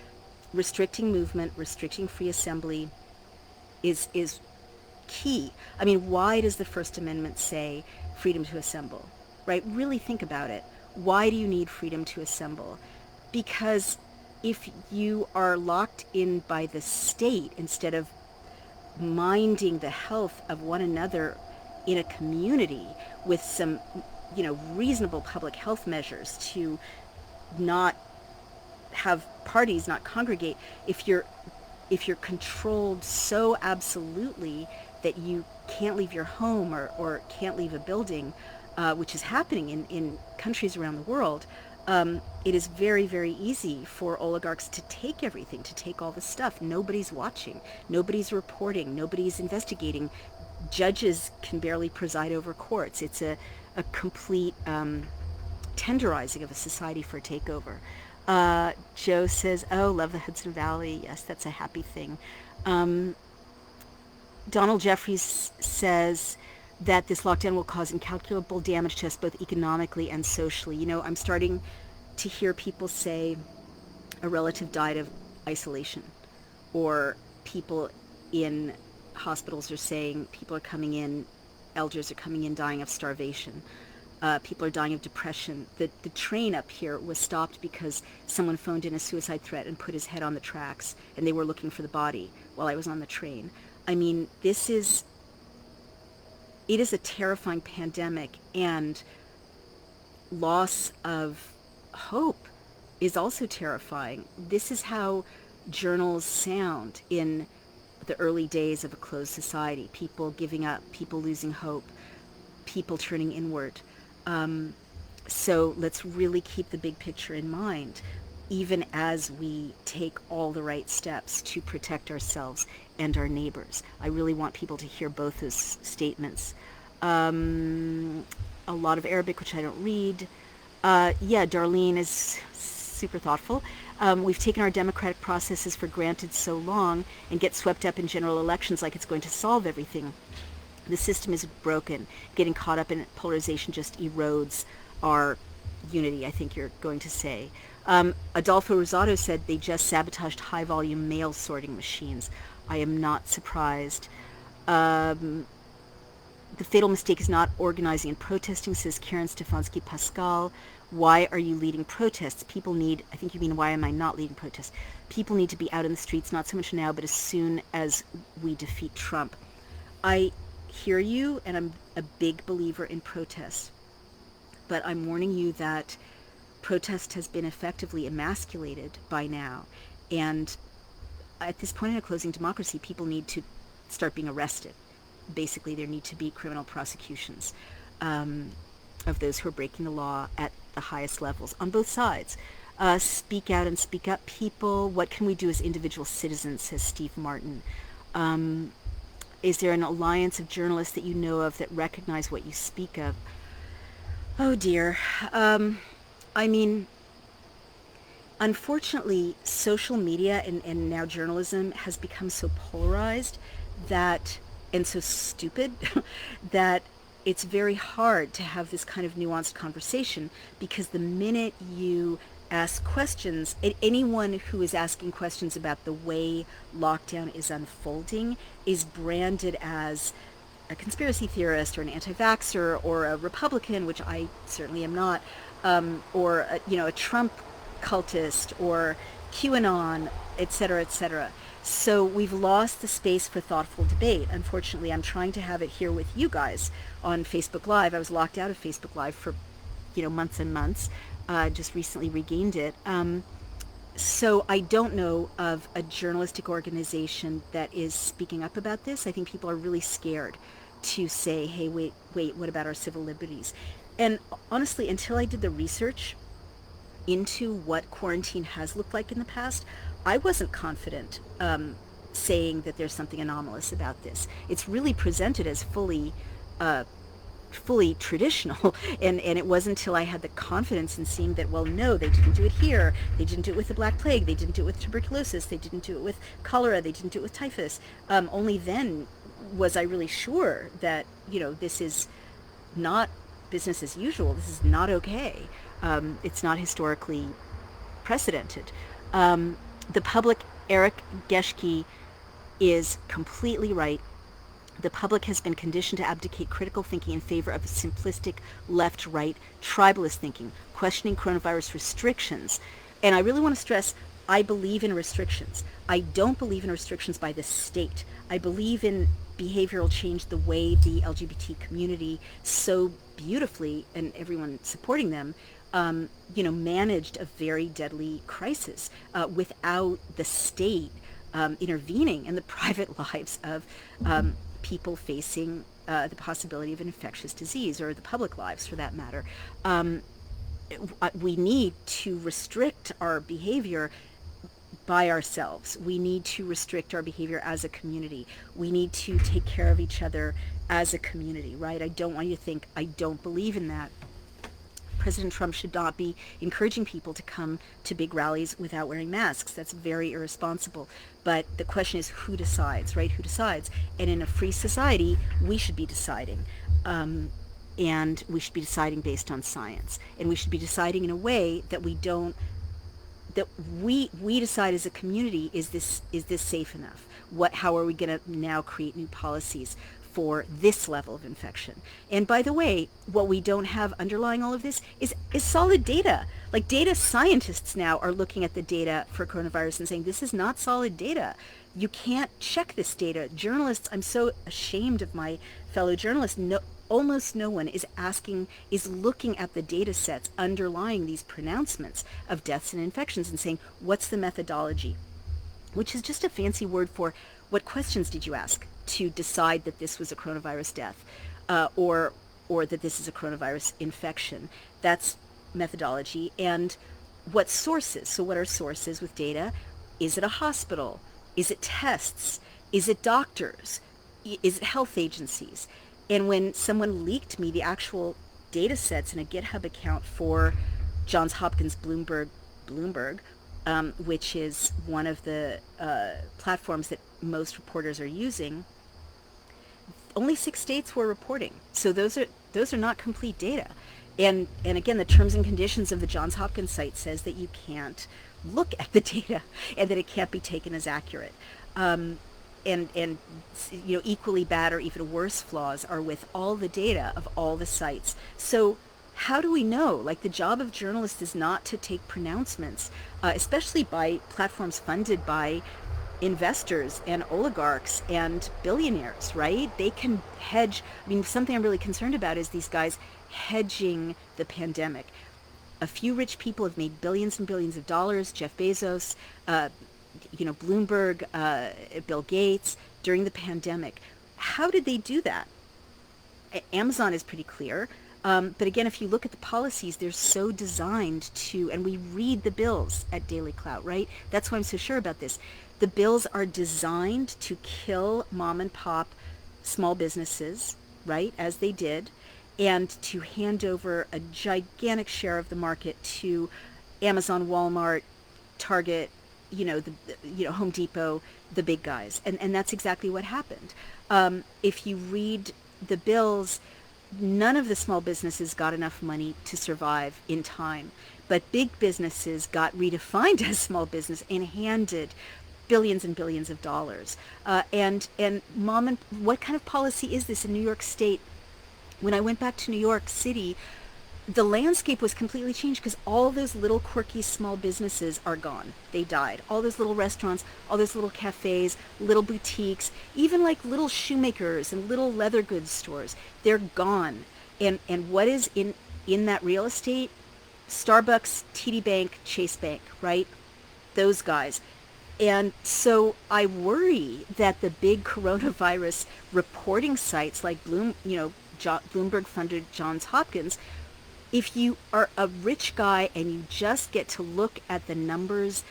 restricting movement, restricting free assembly is key. I mean, why does the First Amendment say freedom to assemble, right? Really think about it. Why do you need freedom to assemble? Because if you are locked in by the state instead of minding the health of one another in a community with some, you know, reasonable public health measures to not have parties, not congregate, if you're controlled so absolutely that you can't leave your home or can't leave a building, which is happening in countries around the world, it is very, very easy for oligarchs to take everything, to take all the stuff. Nobody's watching. Nobody's reporting. Nobody's investigating. Judges can barely preside over courts. It's a complete tenderizing of a society for a takeover. Joe says, oh, love the Hudson Valley. Yes, that's a happy thing. Donald Jeffries says that this lockdown will cause incalculable damage to us both economically and socially. You know, I'm starting to hear people say a relative died of isolation, or people in hospitals are saying people are coming in, elders are coming in dying of starvation. People are dying of depression. The train up here was stopped because someone phoned in a suicide threat and put his head on the tracks, and they were looking for the body while I was on the train. I mean, it is a terrifying pandemic, and loss of hope is also terrifying. This is how journals sound in the early days of a closed society. People giving up, people losing hope, people turning inward. So let's really keep the big picture in mind, even as we take all the right steps to protect ourselves and our neighbors. I really want people to hear both those statements. A lot of Arabic, which I don't read. Yeah, Darlene is super thoughtful. We've taken our democratic processes for granted so long and get swept up in general elections like it's going to solve everything. The system is broken. Getting caught up in polarization just erodes our unity, I think you're going to say. Adolfo Rosado said they just sabotaged high-volume mail sorting machines. I am not surprised. Um, the fatal mistake is not organizing and protesting, says Karen Stefanski Pascal. Why are you leading protests? People need, I think you mean, why am I not leading protests? People need to be out in the streets, not so much now, but as soon as we defeat Trump. I hear you, and I'm a big believer in protests. But I'm warning you that protest has been effectively emasculated by now. And at this point in a closing democracy, people need to start being arrested. Basically, there need to be criminal prosecutions um, of those who are breaking the law at the highest levels on both sides. Speak out and speak up, people. What can we do as individual citizens, says Steve Martin. Um, is there an alliance of journalists that you know of that recognize what you speak of? Oh dear. I mean, unfortunately, social media and now journalism has become so polarized that, and so stupid, that it's very hard to have this kind of nuanced conversation, because the minute you ask questions, anyone who is asking questions about the way lockdown is unfolding is branded as a conspiracy theorist or an anti-vaxxer or a Republican, which I certainly am not, or a Trump cultist or QAnon, etc., etc. So we've lost the space for thoughtful debate. Unfortunately, I'm trying to have it here with you guys on Facebook Live. I was locked out of Facebook Live for months and months. Just recently regained it. So I don't know of a journalistic organization that is speaking up about this. I think people are really scared to say, hey, wait, what about our civil liberties? And honestly, until I did the research into what quarantine has looked like in the past, I wasn't confident saying that there's something anomalous about this. It's really presented as fully traditional, and it wasn't until I had the confidence in seeing that, well, no, they didn't do it here, they didn't do it with the Black Plague, they didn't do it with tuberculosis, they didn't do it with cholera, they didn't do it with typhus. Only then was I really sure that this is not business as usual. This is not okay. It's not historically precedented. The public, Eric Geschke, is completely right. The public has been conditioned to abdicate critical thinking in favor of simplistic left-right tribalist thinking, questioning coronavirus restrictions. And I really want to stress, I believe in restrictions. I don't believe in restrictions by the state. I believe in behavioral change the way the LGBT community so beautifully, and everyone supporting them, managed a very deadly crisis without the state intervening in the private lives of people facing the possibility of an infectious disease, or the public lives for that matter. We need to restrict our behavior by ourselves. We need to restrict our behavior as a community. We need to take care of each other as a community, right? I don't want you to think I don't believe in that. President Trump should not be encouraging people to come to big rallies without wearing masks. That's very irresponsible. But the question is, who decides, right? Who decides? And in a free society, we should be deciding. And we should be deciding based on science. And we should be deciding in a way that we don't, that we decide as a community, is this safe enough? How are we going to now create new policies for this level of infection? And by the way, what we don't have underlying all of this is solid data. Like, data scientists now are looking at the data for coronavirus and saying, this is not solid data. You can't check this data. Journalists, I'm so ashamed of my fellow journalists. Almost no one is looking at the data sets underlying these pronouncements of deaths and infections and saying, what's the methodology? Which is just a fancy word for, what questions did you ask to decide that this was a coronavirus death, or that this is a coronavirus infection? That's methodology. And what sources? So what are sources with data? Is it a hospital? Is it tests? Is it doctors? Is it health agencies? And when someone leaked me the actual data sets in a GitHub account for Johns Hopkins Bloomberg, which is one of the platforms that most reporters are using, only 6 states were reporting. So those are not complete data. And again, the terms and conditions of the Johns Hopkins site says that you can't look at the data and that it can't be taken as accurate. Um, and equally bad or even worse flaws are with all the data of all the sites. So how do we know? Like, the job of journalists is not to take pronouncements, especially by platforms funded by investors and oligarchs and billionaires, right? They can hedge. I mean, something I'm really concerned about is these guys hedging the pandemic. A few rich people have made billions and billions of dollars. Jeff Bezos, Bloomberg, Bill Gates, during the pandemic. How did they do that? Amazon is pretty clear. But again, if you look at the policies, they're so designed to, and we read the bills at Daily Clout, right? That's why I'm so sure about this. The bills are designed to kill mom and pop small businesses, right, as they did, and to hand over a gigantic share of the market to Amazon, Walmart, Target, Home Depot, the big guys. And that's exactly what happened. If you read the bills, none of the small businesses got enough money to survive in time. But big businesses got redefined as small business and handed billions and billions of dollars. And what kind of policy is this in New York State? When I went back to New York City, the landscape was completely changed because all those little quirky small businesses are gone. They died. All those little restaurants, all those little cafes, little boutiques, even like little shoemakers and little leather goods stores, they're gone. And what is in that real estate? Starbucks, TD Bank, Chase Bank, right? Those guys. And so I worry that the big coronavirus reporting sites like Bloomberg funded Johns Hopkins, if you are a rich guy and you just get to look at the numbers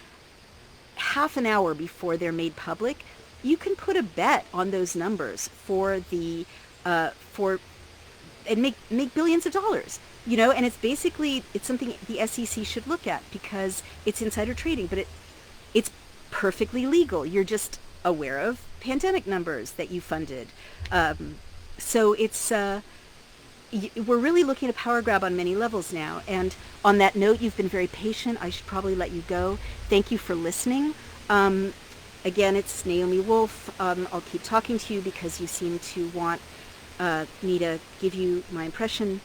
half an hour before they're made public, you can put a bet on those numbers for and make billions of dollars. And it's something the SEC should look at because it's insider trading, but it's perfectly legal. You're just aware of pandemic numbers that you funded. So we're really looking at a power grab on many levels now. And on that note, you've been very patient. I should probably let you go. Thank you for listening. Again, it's Naomi Wolf. I'll keep talking to you because you seem to want me to give you my impression.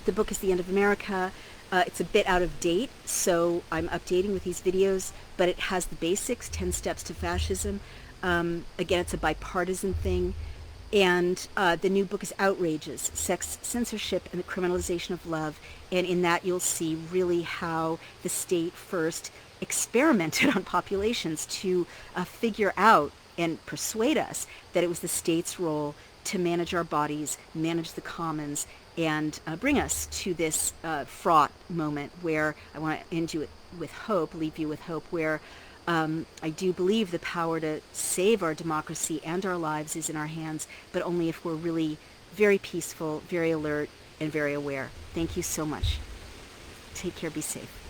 The book is The End of America. It's a bit out of date, so I'm updating with these videos, but it has the basics, 10 Steps to Fascism. Again, it's a bipartisan thing. And the new book is Outrages, Sex, Censorship, and the Criminalization of Love. And in that, you'll see really how the state first experimented on populations to figure out and persuade us that it was the state's role to manage our bodies, manage the commons, and bring us to this fraught moment where I want to end you with hope, leave you with hope, where I do believe the power to save our democracy and our lives is in our hands, but only if we're really very peaceful, very alert, and very aware. Thank you so much. Take care. Be safe.